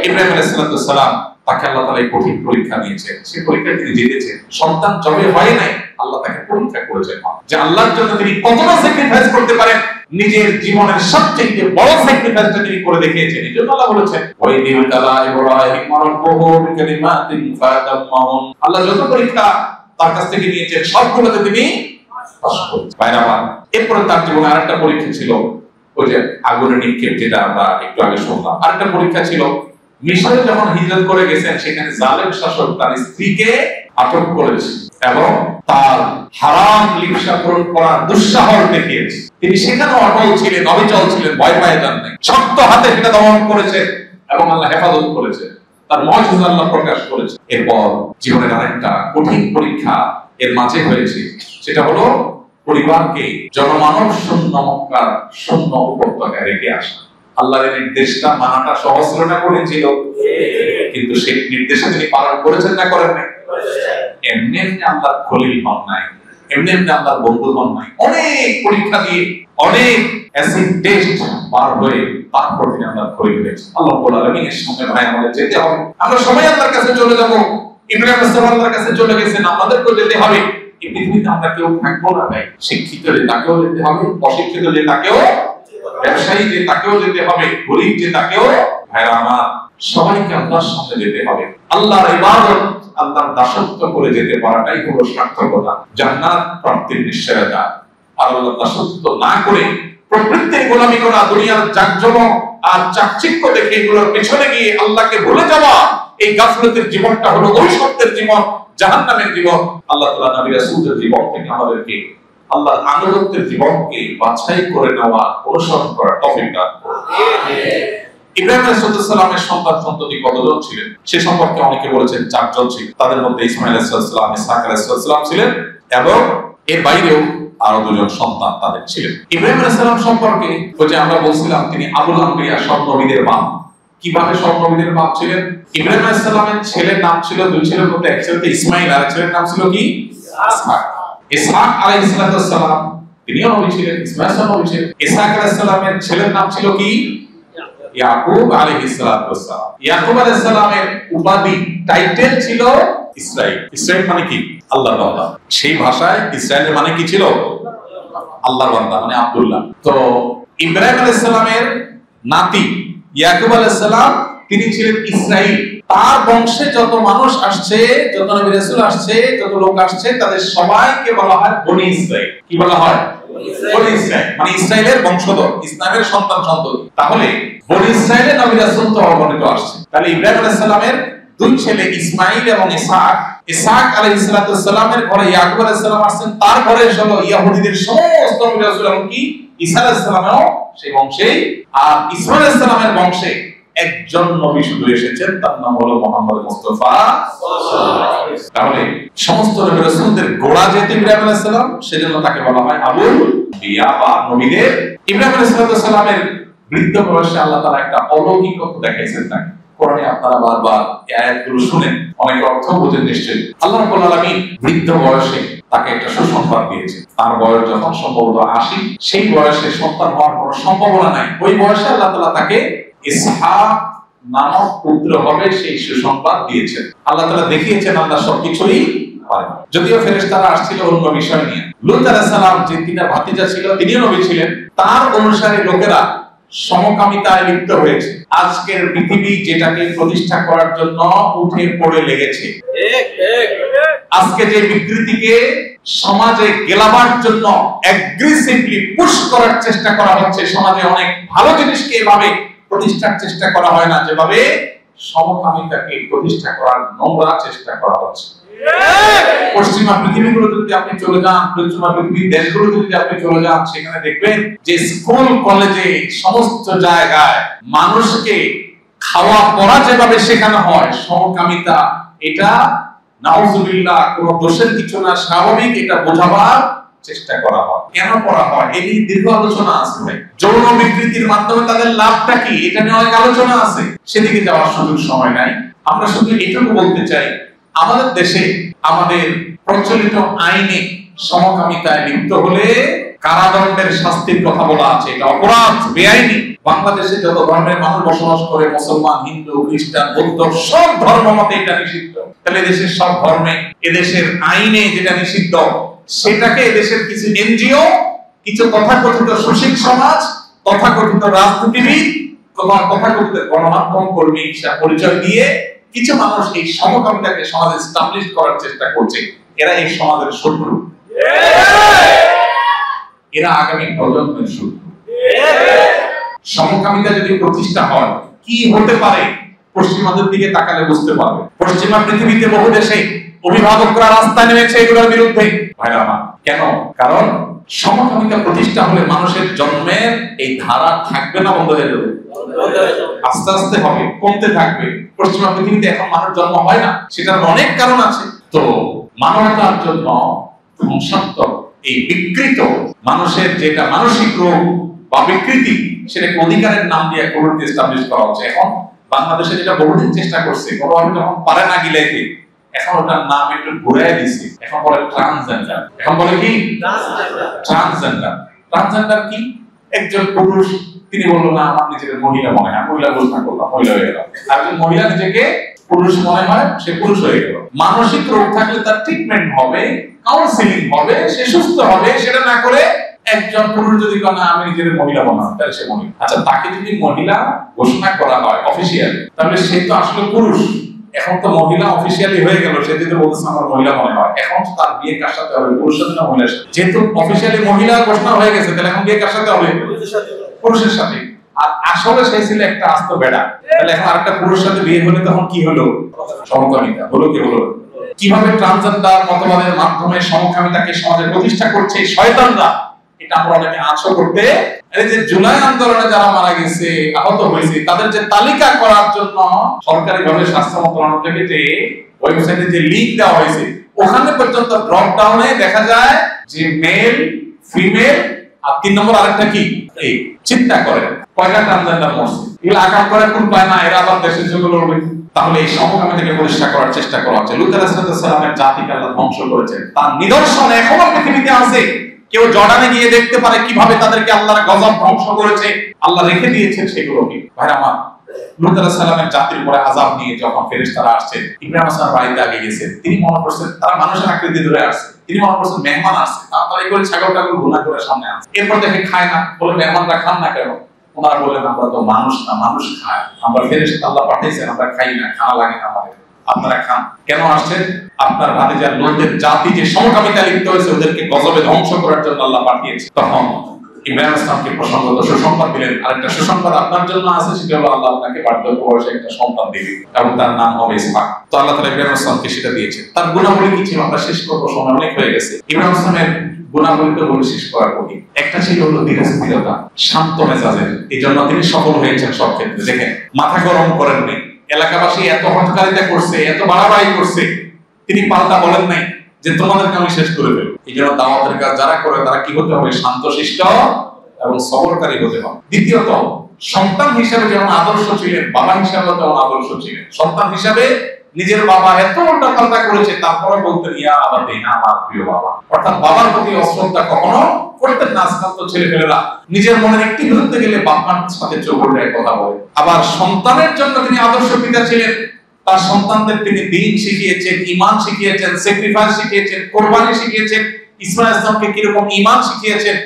ইব্রাহিম আলাইহিস সালাম, তাকে আল্লাহ তাআলা এই কঠিন পরীক্ষা নিয়েছেন, সেই পরীক্ষায় তিনি জিতেছেন। সন্তান জবে হয় নাই, আল্লাহ তাকে পরীক্ষা করেছেন যে আল্লাহর জন্য তিনি কতটা স্যাক্রিফাইস করতে পারেন। নিজের জীবনের সবচেয়ে বড় স্যাক্রিফাইসটা তিনি করে দেখিয়েছেন। এই জন্য আল্লাহ বলেছেন ওয়াইদিল তালা ইব্রাহিম রাব্বুহু বিকালিমাতিন ফাতাম্মাহুন। আল্লাহ যত পরীক্ষা তার কাছ থেকে নিয়েছেন সবগুলোতে তিনি পাস করেছেন। বাইরামান এরপরে তার জীবনে আরেকটা পরীক্ষা ছিল, ওই যে আগুনের নিক্ষেপ, যেটা আমরা একটু আগে শুনলাম। আরেকটা পরীক্ষা ছিল মিশরে যখন হিজরত করে গেছেন, সেখানে জালেম শাসক তার স্ত্রীকে আটক করেছে এবং তার হারাম লিপ্সা পূরণ করার দুঃসাহস দেখিয়েছে। তিনি সেখানেও অটল ছিলেন, অবিচল ছিলেন, ভয় পায় যান নাই, শক্ত হাতে সেটা দমন করেছে এবং আল্লাহ হেফাজত করেছে, তার মুজিজা আল্লাহ প্রকাশ করেছে। এরপর জীবনের আরেকটা কঠিন পরীক্ষা এর মাঝে হয়েছে, সেটা হলো পরিবারকে জনমানব শূন্য মক্কার শূন্য উপত্যকায় রেখে আসা। আল্লাহর নির্দেশটা মানাটা সহজ ছিল না, করেছিল, কিন্তু সেই নির্দেশটা তিনি পালন করেছেন না করেন নাই? এমনি এমনি আল্লাহর খলিল হন নাই, এমনি এমনি আল্লাহর বন্ধু হন নাই। অনেক পরীক্ষা দিয়ে, অনেক অ্যাসিড টেস্ট পার হয়ে তারপর তিনি আল্লাহর খলিল হয়েছে। আল্লাহ রাব্বুল আলামিনের সঙ্গে ভাই আমাদের যেতে হবে। আমরা সবাই আল্লাহর কাছে চলে যাব। ইব্রাহিম আলাইহিস সালাম আল্লাহর কাছে চলে গেছেন, আমাদেরকেও যেতে হবে। এই পৃথিবীতে আমরা কেউ থাকবো না ভাই। শিক্ষিত যে তাকেও যেতে হবে, অশিক্ষিত যে তাকেও, ব্যবসায়ী যে তাকেও যেতে হবে, গরিব যে তাকেও। ভাইরা আমার, সবাইকে আল্লাহর সামনে যেতে হবে। আল্লাহর ইবাদত, আল্লাহর দাসত্ব করে যেতে পারাটাই হলো সার্থকতা, জান্নাত প্রাপ্তির নিশ্চয়তা। আর আল্লাহর দাসত্ব না করে প্রবৃত্তির গোলামি করা, দুনিয়ার জাকজমক আর চাকচিক্য দেখে এগুলোর পেছনে গিয়ে আল্লাহকে ভুলে যাওয়া, এই গাফলতের জীবনটা হলো অভিশপ্তের জীবন, জাহান্নামের জীবন। আল্লাহ তাআলা নবী রাসূলের জীবন থেকে আমাদেরকে আল্লাহর আনুগত্যের জীবনকে বাছাই করে নেওয়া, অনুসরণ করার তৌফিক দান করুন। ইব্রাহিম আলাইহিস সালামের সন্তান সন্ততি কতজন ছিলেন সে সম্পর্কে অনেকে বলেছেন 4 জন ছিলেন। তাদের মধ্যে ইসমাঈল আলাইহিস সালাম, ইসহাক আলাইহিস সালাম ছিলেন এবং এর বাইরেও আরো 2 জন সন্তান তাদের ছিলেন। ইব্রাহিম আলাইহিস সালাম সম্পর্কে ওই যে আমরা বলছিলাম তিনি আবুল আম্বিয়া, সব নবীদের বাপ। কিভাবে সব নবীদের বাপ ছিলেন? ইব্রাহিম আলাইহিস সালামের ছেলের নাম ছিল, 2 ছেলের মধ্যে এক ছেলে ইসমাঈল, আর এক ছেলের নাম ছিল কি? ইসহাক। ইসহাক আলাইহিস সালাম তিনিও নবী ছিলেন, ইসমাঈল নবী ছিলেন। ইসহাক আলাইহিস সালামের ছেলের নাম ছিল কি? ইয়াকুব আলাইহিস সালাম। ইয়াকুব আলাইহিস সালামের উপাধি, টাইটেল ছিল ইসরাইল। ইসরাইল মানে কি? আল্লাহর বান্দা। সেই ভাষায় ইসরাইলের মানে কি ছিল? আল্লাহর বান্দা, মানে আব্দুল্লাহ। তো ইব্রাহিম আলাইহিস সালামের নাতি ইয়াকুব আলাইহিস সালাম তিনি ছিলেন ইসরাইল। তার বংশে যত মানুষ আসছে, যত নবী রাসূল আসছে, যত লোক আসছে, তাদের সবাইকে বলা হয় বনি ইসরাইল। কি বলা হয়? বনি ইসরাইল, মানে ইসরাইলের বংশধর, ইসলামের সন্তান সন্ততি। তাহলে বনি ইসরাইলের নবী রাসূল তো অগণিত আসছে। তাহলে ইব্রাহিম আলাইহিস সালামের 2 ছেলে ইসমাঈল এবং ইসহাক। ইসহাক আলাইহিস সালামের ঘরে ইয়াকুব আলাইহিস সালাম আসছেন, তার ঘরে হলো ইহুদিদের সমস্ত নবী রাসূল এবং কি ঈসা আলাইহিস সালামও সেই বংশেই। আর ইসমাঈল আলাইহিস সালামের বংশে একজন নবী শুধু এসেছেন, তার নাম হলো মুহাম্মদ মুস্তাফা সাল্লাল্লাহু আলাইহি ওয়াসাল্লাম। তাহলে সমস্ত নবী রাসূলদের গোড়া যেহেতু ইব্রাহিম আলাইহিস সালাম, সেজন্য তাকে বলা হয় আবুল আম্বিয়া বা নবীদের। ইব্রাহিম আলাইহিস সালামের বৃদ্ধ বয়সে আল্লাহ তাআলা একটা অলৌকিকত্ব দেখাইছেন তাকে। কোরআনে আপনারা বারবার এই আয়াতগুলো শুনেন, অনেক অর্থ বোঝেন নিশ্চয়ই। আল্লাহ রাব্বুল আলামিন বৃদ্ধ বয়সে তাকে একটা সুসংবাদ দিয়েছে। তার বয়স যখন সম্ভবত 80, সেই বয়সে সন্তান হওয়ার কোনো সম্ভাবনা নাই। ওই বয়সে আল্লাহ তাআলা তাকে ইসহাক নামক পুত্র হবে সেই সুসংবাদ দিয়েছেন। আল্লাহ তাআলা দেখিয়েছেন আল্লাহ সবকিছুই পারেন। যদিও ফেরেশতারা আসছিল অন্য বিষয় নিয়ে। লূত আলাইহিস সালাম যে তিনটা ভাতিজা ছিল, তিনিও নবী ছিলেন। তার অনুসারী লোকেরা সমকামিতায় লিপ্ত হয়েছে। আজকের পৃথিবী যেটাকে প্রতিষ্ঠা করার জন্য উঠে পড়ে লেগেছে, আজকে যে বিকৃতিকে সমাজে গেলাবার জন্য অ্যাগ্রেসিভলি পুশ করার চেষ্টা করা হচ্ছে, সমাজে অনেক ভালো জিনিসকে এভাবে প্রতিষ্ঠার চেষ্টা করা হয় না, যেভাবে সমকামিতাকে প্রতিষ্ঠা করার নোংরা চেষ্টা করা হচ্ছে। পশ্চিমা পৃথিবীগুলো যদি আপনি চলে যান, পশ্চিমা পৃথিবীর দেশগুলো যদি আপনি চলে যান, সেখানে দেখবেন যে স্কুল কলেজে সমস্ত জায়গায় মানুষকে খাওয়া পড়া যেভাবে শেখানো হয়, সমকামিতা এটা নাউজুবিল্লাহ কোনো দোষের কিছু না, স্বাভাবিক, এটা বোঝাবার চেষ্টা করা হয়। কেন করা হয় এই নিয়ে দীর্ঘ আলোচনা আছে ভাই। যৌন বিকৃতির মাধ্যমে তাদের লাভটা কি, এটা নিয়ে অনেক আলোচনা আছে, সেদিকে যাওয়ার সুযোগ সময় নাই। আমরা শুধু এটুকু বলতে চাই, আমাদের দেশে আমাদের প্রচলিত আইনে সমকামিতায় লিপ্ত হলে কারাদণ্ডের শাস্তির কথা বলা আছে। এটা অপরাধ, বেআইনি। বাংলাদেশে যত ধর্মের মানুষ বসবাস করে, মুসলমান, হিন্দু, খ্রিস্টান, বৌদ্ধ, সব ধর্ম মতে এটা নিষিদ্ধ। তাহলে দেশের সব ধর্মে এদেশের আইনে যেটা নিষিদ্ধ, সেটাকে এদেশের কিছু এনজিও, কিছু তথাকথিত সুশীল সমাজ, তথাকথিত রাজনীতিবিদ, তথাকথিত গণমাধ্যম কর্মী পরিচয় দিয়ে কিছু মানুষ এই সমকামিতাকে সমাজে এস্টাবলিশ করার চেষ্টা করছে। এরা এই সমাজের শত্রু, এরা আগামী প্রজন্মের শত্রু। সমকামিতা যদি প্রতিষ্ঠা হয় কি হতে পারে পশ্চিমাদের দিকে তাকালে বুঝতে পারবে। পশ্চিমা পৃথিবীতে বহু দেশে অভিভাবকরা রাস্তায় নেমেছে এগুলোর বিরুদ্ধে। ভাইরা আমার, কেন? কারণ সমকামিতা প্রতিষ্ঠা হলে মানুষের জন্মের এই ধারা থাকবে না, বন্ধ হয়ে যাবে। আস্তে আস্তে হবে, কমতে থাকবে। পশ্চিমা পৃথিবীতে এখন মানুষ জন্ম হয় না, সেটার অনেক কারণ আছে। তো মানবতার জন্য ধ্বংসাত্মক এই বিকৃত মানুষের যেটা মানসিক রোগ বা বিকৃতি, সেটাকে অধিকারের নাম দিয়ে কোনোটি এস্টাবলিশ করা হচ্ছে। এখন বাংলাদেশে যেটা বহুদিন চেষ্টা করছে, কোনোভাবে যখন পারে না গিলাইতে, এখন ওটার নাম একটু ঘুরাই দিছে, এখন বলে ট্রান্সজেন্ডার। এখন বলে কি ট্রান্সজেন্ডার। ট্রান্সজেন্ডার কি? একজন পুরুষ তিনি বললো না আমার নিজেকে মহিলা মনে হয়, মহিলা ঘোষণা করলাম, মহিলা হয়ে গেল। আর একজন মহিলা নিজেকে পুরুষ মনে হয়, সে পুরুষ হয়ে গেল। মানসিক রোগ থাকলে তার ট্রিটমেন্ট হবে, কাউন্সিলিং হবে, সে সুস্থ হবে। সেটা না করে একজন পুরুষ যদি না আমি নিজের মহিলা মনে হয়, তাহলে সে মহিলা। আচ্ছা, তাকে যদি মহিলা ঘোষণা করা হয় অফিসিয়ালি, তাহলে সে তো আসলে পুরুষ। এখন তো মহিলা অফিসিয়ালি হয়ে গেল, সে যদি বলছে আমার মহিলা মনে হয়, এখন তার বিয়ে কার সাথে হবে? পুরুষের সাথে না মহিলার সাথে? যেহেতু অফিসিয়ালি মহিলা ঘোষণা হয়ে গেছে, তাহলে এখন বিয়ে কার সাথে হবে? পুরুষের সাথে। আর আসলে সে ছিল একটা আস্ত বেড়া। তাহলে এখন আরেকটা পুরুষের সাথে বিয়ে হলে তখন কি হলো? সমকামিতা হলো। কি হলো? কিভাবে ট্রান্সজেন্ডার মতবাদের মাধ্যমে সমকামিতাকে সমাজে প্রতিষ্ঠা করছে শয়তানরা, এটা আমরা অনেকে আছো করতে। এই যে জুলাই আন্দোলনে যারা মারা গেছে, আহত হয়েছে, তাদের যে তালিকা করার জন্য সরকারিভাবে স্বাস্থ্য মন্ত্রণালয় থেকে যে ওয়েবসাইটে যে লিংক দেওয়া হয়েছে, ওখানে পর্যন্ত ড্রপ ডাউনে দেখা যায় যে মেল, ফিমেল, আর 3 নম্বর আরেকটা কি, এই চিন্তা করেন কয়টা ট্রান্সজেন্ডার মরছে। এগুলো আকাম করে কোন পায় না, এরা আবার দেশের জন্য লড়বে। তাহলে এই সমকামিতাকে প্রতিষ্ঠা করার চেষ্টা করা হচ্ছে। লূত আলাইহিস সালামের জাতিকে আল্লাহ ধ্বংস করেছেন, তার নিদর্শন এখনো পৃথিবীতে আছে। কেউ জর্ডানে গিয়ে দেখতে পারে কিভাবে তাদেরকে আল্লাহর গজব ধ্বংস করেছে, আল্লাহ রেখে দিয়েছেন সেগুলোকে। ভাইরা আমার, লূত আলাইহিস সালামের জাতির উপরে আযাব নিয়ে যখন ফেরেশতারা আসছেন, ইব্রাহিম আলাইহিস বাড়িতে আগে গেছেন, তিনি মনে করছেন তারা মানুষের আকৃতি ধরে আসছে, তিনি মনে করছেন মেহমান আসছে, তাড়াতাড়ি করে ছাগলটা ঘোড়া করে সামনে আসছে। এরপর দেখে খায় না, বলে মেহমানরা খান না কেন? ওনারা বললেন আমরা তো মানুষ না, মানুষ খায়, আমরা ফেরেশতা আল্লাহ পাঠিয়েছেন, আমরা খাই না, খাওয়া লাগে না আমাদের, আপনারা খান। কেন আসছেন? আপনার ভাতিজার লোকদের জাতি যে সমকামিতা লিপ্ত হয়েছে, ওদেরকে গজবে ধ্বংস করার জন্য আল্লাহ পাঠিয়েছে। তখন ইব্রাহিম ইসলামকে প্রসঙ্গত সুসংবাদ দিলেন, আরেকটা সুসংবাদ আপনার জন্য আছে, সেটা হলো আল্লাহ আপনাকে বার্ধক্য বয়সে একটা সন্তান দিবেন এবং তার নাম হবে ইসহাক। তো আল্লাহ তাআলা ইব্রাহিম ইসলামকে সেটা দিয়েছেন। তার গুণাবলী কি ছিল আমরা শেষ করব, সময় অনেক হয়ে গেছে। ইব্রাহিম ইসলামের গুণাবলীকে বলে শেষ করার কঠিন। একটা ছিল হলো ধীরস্থিরতা, শান্ত মেজাজের। এই জন্য তিনি সফল হয়েছেন সব ক্ষেত্রে। দেখেন, মাথা গরম করেননি। এলাকাবাসী এত হটকারিতা করছে, এত বাড়াবাড়ি করছে, তিনি পাল্টা বলেন নাই যে তোমাদেরকে আমি শেষ করে দেব। এই জন্য দাওয়াতের কাজ যারা করে তারা কি হতে হবে? শান্তশিষ্ট এবং সবরকারী হতে হবে। দ্বিতীয়ত, সন্তান হিসেবে যেমন আদর্শ ছিলেন, বাবা হিসেবে তেমন আদর্শ ছিলেন। সন্তান হিসেবে নিজের বাবা এত উল্টাপাল্টা করেছে, তারপরে বলতেন ইয়া আবাদি, না আমার প্রিয় বাবা। অর্থাৎ বাবার প্রতি অশ্রদ্ধা কখনো করতেন না। আজকাল তো ছেলেপেলেরা নিজের মনের একটি বিরুদ্ধে গেলে বাবার সাথে চোখের কথা বলে। আবার সন্তানের জন্য তিনি আদর্শ পিতা ছিলেন। তার সন্তানদের তিনি দ্বীন শিখিয়েছেন, ঈমান শিখিয়েছেন, স্যাক্রিফাইস শিখিয়েছেন, কোরবানি শিখিয়েছেন। ইসমাঈল ইসলামকে কিরকম ঈমান শিখিয়েছেন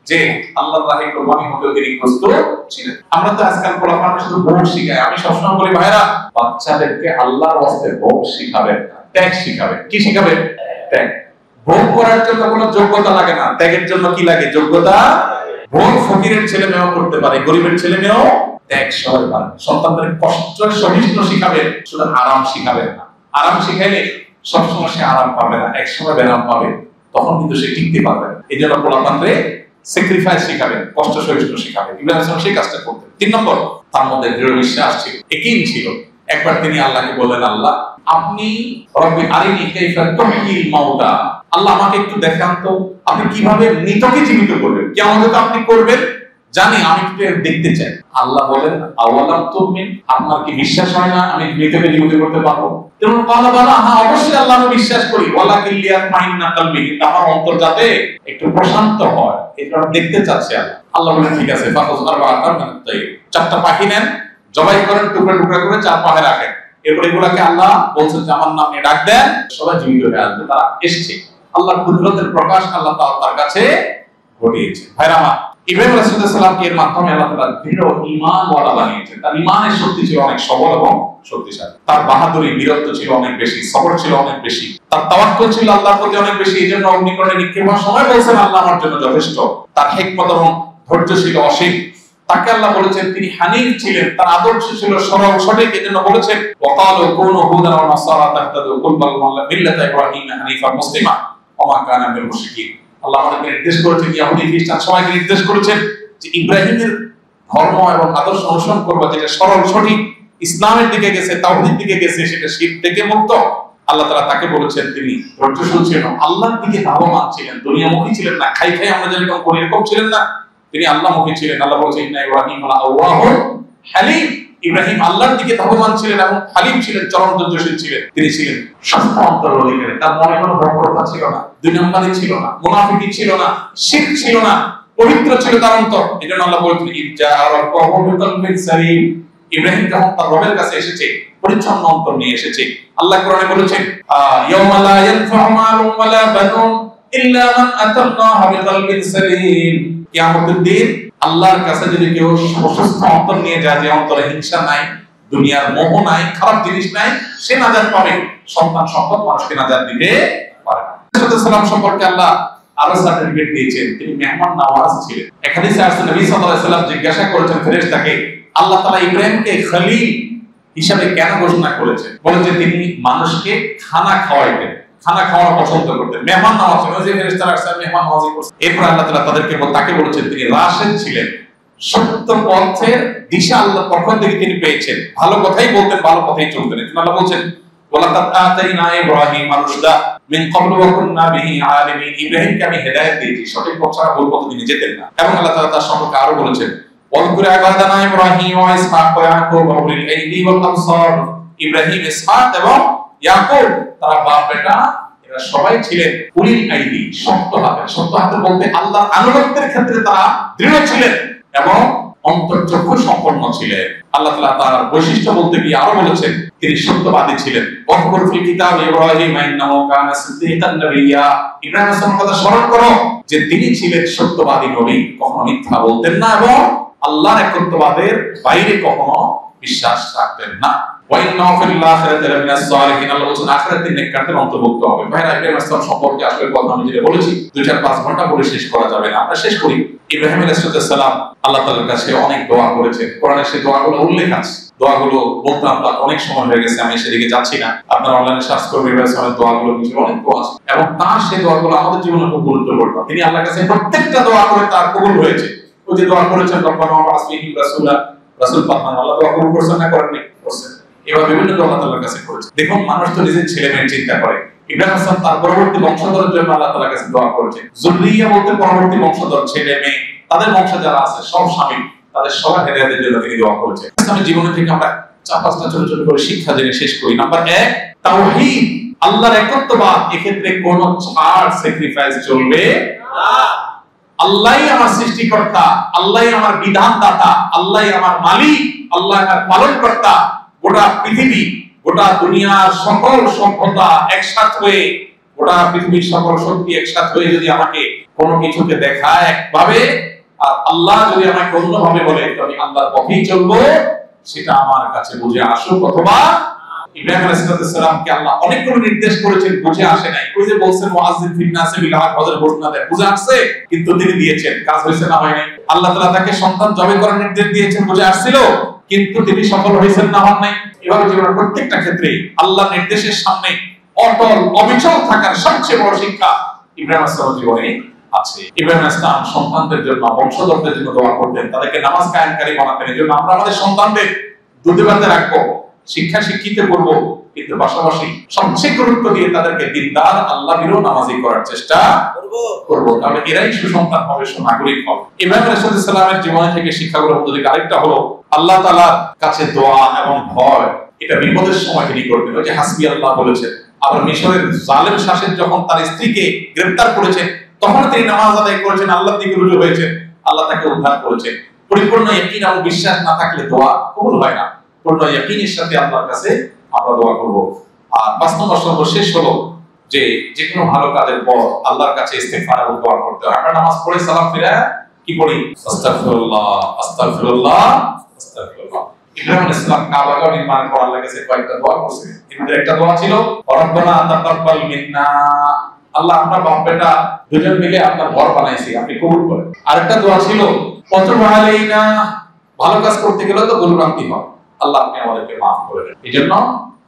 যে আল্লাহর রাহে কোরবানি হতে তিনি প্রস্তুত ছিলেন। আমরা তো আজকাল পোলাপানকে শুধু ভোগ শিখাই। আমি সবসময় বলি ভাইরা, বাচ্চাদেরকে আল্লাহর ওয়াস্তে ভোগ শিখাবেন না, ত্যাগ শিখাবেন। কি শিখাবেন? ত্যাগ। ভোগ করার জন্য কোনো যোগ্যতা লাগে না, ত্যাগের জন্য কি লাগে? যোগ্যতা। ভোগ ফকিরের ছেলে মেয়েও করতে পারে, গরিবের ছেলে মেয়েও। ত্যাগ সবাই পারে। সন্তানদের কষ্ট সহিষ্ণু শিখাবেন, শুধু আরাম শিখাবেন না। আরাম শিখাইলে সবসময় সে আরাম পাবে না, একসময় বেরাম পাবে, তখন কিন্তু সে টিকতে পারবে না। এই জন্য পোলাপানরে স্যাক্রিফাইস শিখাবেন, কষ্ট সহিষ্ণু শিখাবেন। ইব্রাহিম ইসলাম সেই কাজটা করতেন। 3 নম্বর, তার মধ্যে দৃঢ় বিশ্বাস ছিল, একই ছিল। একবার তিনি আল্লাহকে বললেন, আল্লাহ আপনি রব্বি আরিনি কাইফা তুহয়িল মাউতা, আল্লাহ আমাকে একটু দেখান তো আপনি কিভাবে মৃতকে জীবিত করবেন। কিয়ামতে তো আপনি করবেন, জানি, আমি একটু দেখতে চাই। আল্লাহ বলেন, আওয়ালাম তুমিন, আপনার কি বিশ্বাস হয় না আমি মৃতকে জীবিত করতে পারবো? তেমন বলা বলা, হ্যাঁ অবশ্যই আল্লাহ আমি বিশ্বাস করি। ওয়ালাকিন লিয়াতমাইন্না কলবি, আমার অন্তর যাতে একটু প্রশান্ত হয়, এটা দেখতে চাচ্ছে আল্লাহ। আল্লাহ বলেন ঠিক আছে, ফাকুজ আরবাআতান মিনাত তাইর, 4টা পাখি নেন, জবাই করেন, টুকরা টুকরা করে 4 পায়ে রাখেন। এরপর এগুলাকে আল্লাহ বলছেন যে আমার নাম নিয়ে ডাক দেন, সবাই জীবিত হয়ে আসবে। তারা এসেছে। আল্লাহর কুদরতের প্রকাশ আল্লাহ তার কাছে ঘটিয়েছে। ভাইরা আমার, ইব্রাহিম আলাইহিস সালামকে এর মাধ্যমে আল্লাহ তাআলা দৃঢ় ঈমানওয়ালা বানিয়েছেন। তার ঈমানের শক্তি ছিল অনেক সবল এবং শক্তিশালী। তার বাহাদুরি, বীরত্ব ছিল অনেক বেশি, সবর ছিল অনেক বেশি, তার তাওয়াক্কুল ছিল আল্লাহর প্রতি অনেক বেশি। এজন্য অগ্নিকুণ্ডে নিক্ষেপ হওয়ার সময় বলেছেন আল্লাহ আমার জন্য যথেষ্ট। তার হিকমত এবং ধৈর্য ছিল অসীম। তাকে আল্লাহ বলেছেন তিনি হানিফ ছিলেন, তার আদর্শ ছিল সরল সঠিক। এজন্য বলেছেন ওয়াকালু কুনু হুদান ওয়া নাসারা তাহতাদু কুল বাল মিল্লাতা ইব্রাহিম হানিফান মুসলিমা ওয়া মা কানা মিনাল মুশরিকিন। আল্লাহ আমাদেরকে নির্দেশ করেছেন, ইহুদি খ্রিস্টান সবাইকে নির্দেশ করেছেন যে ইব্রাহিমের ধর্ম এবং আদর্শ অনুসরণ করবা, যেটা সরল সঠিক, ইসলামের দিকে গেছে, তাওহীদের দিকে গেছে, সেটা শিরক থেকে মুক্ত। আল্লাহ তাআলা তাকে বলেছেন তিনি ধৈর্যশীল ছিলেন, আল্লাহর দিকে ধাবমান ছিলেন, দুনিয়ামুখী ছিলেন না। খাই খাই আমরা যেরকম করি এরকম ছিলেন না, তিনি আল্লাহমুখী ছিলেন। আল্লাহ বলেছেন ইন্না ইব্রাহিম লাআওয়াহুন হালিম। ইব্রাহিম আল্লাহর দিকে ধাবমান ছিলেন এবং হালিম ছিলেন, চরম ধৈর্যশীল ছিলেন। তিনি ছিলেন শান্ত অন্তরের অধিকারী। তার মনে কোনো বক্রতা ছিল না, দুই নম্বরী ছিল না, মুনাফিকি ছিল না, শিরক ছিল না, পবিত্র ছিল তার অন্তর। এজন্য আল্লাহ বলেছেন ইজ্জা রাব্বাহু বিকলবিন সালিম। ইব্রাহিম যখন তার রবের কাছে এসেছে পরিচ্ছন্ন অন্তর নিয়ে এসেছে। আল্লাহ কোরআনে বলেছেন ইয়াউমা লা ইয়ানফাউ মালুন ওয়ালা বানুন ইল্লা মান আতাল্লাহা বিকলবিন সালিম। কিয়ামতের দিন আল্লাহর কাছে যদি কেউ সুস্থ অন্তর নিয়ে যায়, যে অন্তরে হিংসা নাই, দুনিয়ার মোহ নাই, খারাপ জিনিস নাই, সে নাজাত পাবে। সন্তান সম্পদ মানুষকে নাজাত দিতে পারে না। সাল্লাল্লাহু সম্পর্কে আল্লাহ আরো সার্টিফিকেট দিয়েছেন, তিনি মেহমান নওয়াজ ছিলেন। এক হাদিসে আছে নবী সাল্লাল্লাহু আলাইহি ওয়াসাল্লাম জিজ্ঞাসা করেছেন ফেরেশতাকে আল্লাহ তাআলা ইব্রাহিমকে খলিল হিসাবে কেন ঘোষণা করেছেন? বলেছে তিনি মানুষকে খানা খাওয়াইতেন, খানা খাওয়ানো পছন্দ করতেন, মেহমান নওয়াজ ছিলেন। ওই যে ফেরেশতারা আসলে মেহমান নওয়াজি করতেন। এরপর আল্লাহ তাআলা তাকে বলেছেন তিনি রাশিদ ছিলেন, সত্য পথের দিশা আল্লাহর পক্ষ থেকে তিনি পেয়েছেন, ভালো কথাই বলতেন, ভালো কথাই চলতেন। আল্লাহ বলেন ওয়ালাকাদ আতাইনা ইব্রাহিমা রুশদা মিন ক্বাবলু ওয়া কুননা বিহি আলিমিন। ইব্রাহিমকে আমি হেদায়েত দিয়েছি, সঠিক পথ ছাড়া ভুল পথে তিনি যেতেন না। এবং আল্লাহ তাআলা তার সম্পর্কে আরো বলেছেন ওয়াজকুর ইবাদানা ইব্রাহিম ওয়া ইসহাক ওয়া ইয়াকুব ওয়া উলিল আইদি ওয়াল আবসার। ইব্রাহিম, ইসহাক এবং ইয়াকুব তারা বাপ বেটা, এরা সবাই ছিলেন উলিল আইদি, শক্ত হাতের। শক্ত হাতের বলতে আল্লাহর আনুগত্যের ক্ষেত্রে তারা দৃঢ় ছিলেন এবং অন্তর্চক্ষু সম্পন্ন ছিলেন। আল্লাহ তাআলা তার বৈশিষ্ট্য বলতে গিয়ে আরো বলেছেন তিনি সত্যবাদী ছিলেন। ওয়াজকুর ফিল কিতাব ইব্রাহিম ইন্নাহু কানা সিদ্দীকান নাবিয়্যা। ইব্রাহিমের কথা স্মরণ করো যে তিনি ছিলেন সত্যবাদী নবী, কখনো মিথ্যা বলতেন না এবং আল্লাহর একত্ববাদের বাইরে কখনো বিশ্বাস রাখতেন না। ওয়া ইন্নাহু ফিল আখিরাতি লামিনাস সালিহিন। আল্লাহ বলেন আখিরাতে নেককারদের অন্তর্ভুক্ত হবে। ভাইরা, ইব্রাহিম আলাইহিস সম্পর্কে আসলে কথা আমি যেটা বলেছি 2-4-5 ঘন্টা বলে শেষ করা যাবে না। আমরা শেষ করি। ইব্রাহিম আলাইহিস সালাম আল্লাহ তাআলার কাছে অনেক দোয়া করেছেন। কোরআনে সেই দোয়াগুলো উল্লেখ আছে। দোয়াগুলো বলতে আপনার অনেক সময় হয়ে গেছে, আমি সেদিকে যাচ্ছি না। আপনারা অনলাইনে সার্চ করবেন ইব্রাহিম আলাইহিস দোয়াগুলো, কিছু অনেক দোয়া আছে এবং তার সেই দোয়াগুলো আমাদের জীবনে খুব গুরুত্বপূর্ণ। তিনি আল্লাহর কাছে প্রত্যেকটা দোয়া করে তার কবুল হয়েছে। ওই যে দোয়া করেছেন রব্বানা ওয়া আসবিহি রাসূলা, রাসূল পাঠান, আল্লাহ দোয়া কবুল করছেন না করেননি? করছেন। এবার বিভিন্ন দোয়া আল্লাহর কাছে করেছে। দেখুন, মানুষ তো নিজের ছেলে মেয়ের চিন্তা করে। ইব্রাহিম আলাইহিস তার পরবর্তী বংশধরের জন্য আল্লাহ তাআলার কাছে দোয়া করেছেন। যুররিয়া বলতে পরবর্তী বংশধর, ছেলে মেয়ে, তাদের বংশ যারা আছে সব শামিল, তাদের সবার হেদায়েতের জন্য তিনি দোয়া করেছেন। ইসলামের জীবনে থেকে আমরা 4-5টা ছোট ছোট করে শিক্ষা জেনে শেষ করি। নাম্বার 1, তাওহীদ, আল্লাহর একত্ববাদ। এক্ষেত্রে কোনো ছাড়, স্যাক্রিফাইস চলবে না। আল্লাহই আমার সৃষ্টিকর্তা, আল্লাহই আমার বিধানদাতা, আল্লাহই আমার মালিক, আল্লাহ আমার পালনকর্তা। গোটা পৃথিবী, গোটা দুনিয়ার সকল সভ্যতা একসাথে হয়ে, গোটা পৃথিবীর সকল শক্তি একসাথে হয়ে যদি আমাকে কোনো কিছুকে দেখায় একভাবে, আর আল্লাহ যদি আমাকে অন্যভাবে বলে, আমি আল্লাহর পথেই চলবো, সেটা আমার কাছে বুঝে আসুক অথবা। ইব্রাহিম আলাইহিস সালামকে আল্লাহ অনেকগুলো নির্দেশ করেছেন, বুঝে আসে নাই। ওই যে বলছেন মুআজ্জিন ফিন নাসি বিল হক, হযরত ঘোষণা দেন, বুঝে আসছে কিন্তু তিনি দিয়েছেন, কাজ হয়েছে না হয় নাই। আল্লাহ তাআলা তাকে সন্তান জবে করার নির্দেশ দিয়েছেন, বুঝে আসছিল কিন্তু তিনি সফল হয়েছেন না হন নাই। এভাবে জীবনের প্রত্যেকটা ক্ষেত্রে আল্লাহর নির্দেশের সামনে অটল অবিচল থাকার সবচেয়ে বড় শিক্ষা ইব্রাহিম আলাইহিস জীবনে আছে। ইব্রাহিম আলাইহিস সন্তানদের জন্য, বংশধরদের জন্য দোয়া করতেন, তাদেরকে নামাজ কায়েমকারী বানাতেন। এজন্য আমরা আমাদের সন্তানদের দুধে ভাতে রাখবো, শিক্ষা শিক্ষিত করব, কিন্তু পাশাপাশি সবচেয়ে গুরুত্ব দিয়ে তাদেরকে দিনদার, আল্লাহ ভীরু, নামাজি করার চেষ্টা করব। তাহলে এরাই সুসন্তান হবে, সুনাগরিক হবে। ইব্রাহিম আলাইহিস সালামের জীবনে থেকে শিক্ষাগুলোর মধ্যে থেকে আরেকটা হলো আল্লাহ তাআলার কাছে দোয়া এবং ভয়, এটা বিপদের সময় তিনি করবেন। ওই যে হাসবি আল্লাহ বলেছেন। আবার মিশরের জালেম শাসক যখন তার স্ত্রীকে গ্রেফতার করেছেন, তখন তিনি নামাজ আদায় করেছেন, আল্লাহর দিকে রুজু হয়েছেন, আল্লাহ তাকে উদ্ধার করেছেন। পরিপূর্ণ ইয়াকিন এবং বিশ্বাস না থাকলে দোয়া কবুল হয় না। পূর্ণ ইয়াকিনের সাথে আল্লাহর কাছে আমরা দোয়া করব। আর 5 নম্বর সর্বশেষ হলো যে যে কোনো ভালো কাজের পর আল্লাহর কাছে ইস্তিগফার ও দোয়া করতে হয়। আমরা নামাজ পড়ে সালাম ফিরে কি পড়ি? আস্তাগফিরুল্লাহ আস্তাগফিরুল্লাহ আস্তাগফিরুল্লাহ। ইব্রাহিম আলাইহিস সালাম কাবাগর নির্মাণ করার লাগেছে কয়েকটা দোয়া করছে। এর একটা দোয়া ছিল রব্বানা তাকাব্বাল মিন্না, আল্লাহ আমরা বাপ বেটা দুজন মিলে আপনার ঘর বানাইছি, আপনি কবুল করেন। আরেকটা দোয়া ছিল ওয়াতুব আলাইনা, ভালো কাজ করতে গেলে তো ভুলভ্রান্তি হয়, আল্লাহ আপনি আমাদেরকে মাফ করে দেন। এইজন্য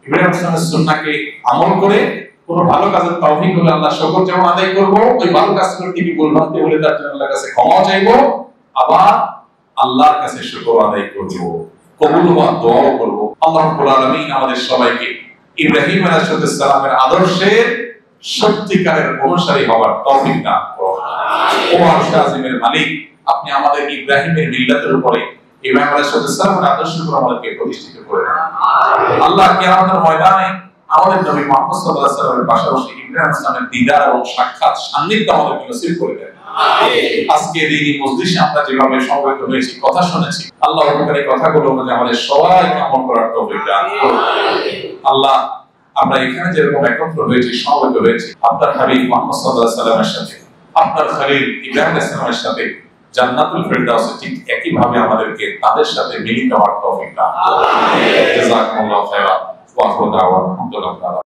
ইব্রাহিম আলাইহিস সালামের সুন্নাহকে আমল করে কোন ভালো কাজের তৌফিক হলে আল্লাহ শুকর যেমন আদায় করব, ওই ভালো কাজ করতে গিয়ে ভুলভ্রান্তি হলে তার জন্য আল্লাহর কাছে ক্ষমা চাইবো, আবার আল্লাহর কাছে শুকর আদায় করব, কবুল হওয়া দোয়াও করব। আল্লাহ রাব্বুল আলামিন আমাদের সবাইকে ইব্রাহিম আলাইহিস সালামের আদর্শের সত্যিকারের অনুসারী হওয়ার তৌফিক দান করুন। ও আরশের আজিমের মালিক, আপনি আমাদের ইব্রাহিমের মিল্লাতের উপরে ইব্রাহিম আলাইহিস সালামের আদর্শের উপর আমাদেরকে প্রতিষ্ঠিত করে দেন। আল্লাহ কিয়ামতের ময়দানে আমাদের নবী মুহাম্মদ সাল্লাল্লাহু আলাইহি ওয়াসাল্লামের পাশাপাশি ইব্রাহিম আলাইহিস সালামের দিদার এবং সাক্ষাৎ সান্নিধ্য আমাদেরকে নসিব করে দেন। আজকে এই মজলিসে আমরা যেভাবে সমবেত হয়েছি, কথা শুনেছি, আল্লাহ উপকারী কথাগুলো আমাদের সবাইকে আমল করার তৌফিক দান করুন। আল্লাহ আমরা এখানে যেরকম একত্র হয়েছি, সমবেত হয়েছি, আপনার হাবিব মুহাম্মদ সাল্লাল্লাহু আলাইহি ওয়াসাল্লামের সাথে, আপনার খলিল ইব্রাহিম আলাইহিস সালামের সাথে জান্নাতুল ফিরদাউসে ঠিক একই ভাবে আমাদেরকে তাদের সাথে মিলিত হওয়ার তৌফিক দান করুন। জাযাকুমুল্লাহু খাইরান ওয়া আখিরু দাওয়ানা আলহামদুলিল্লাহ।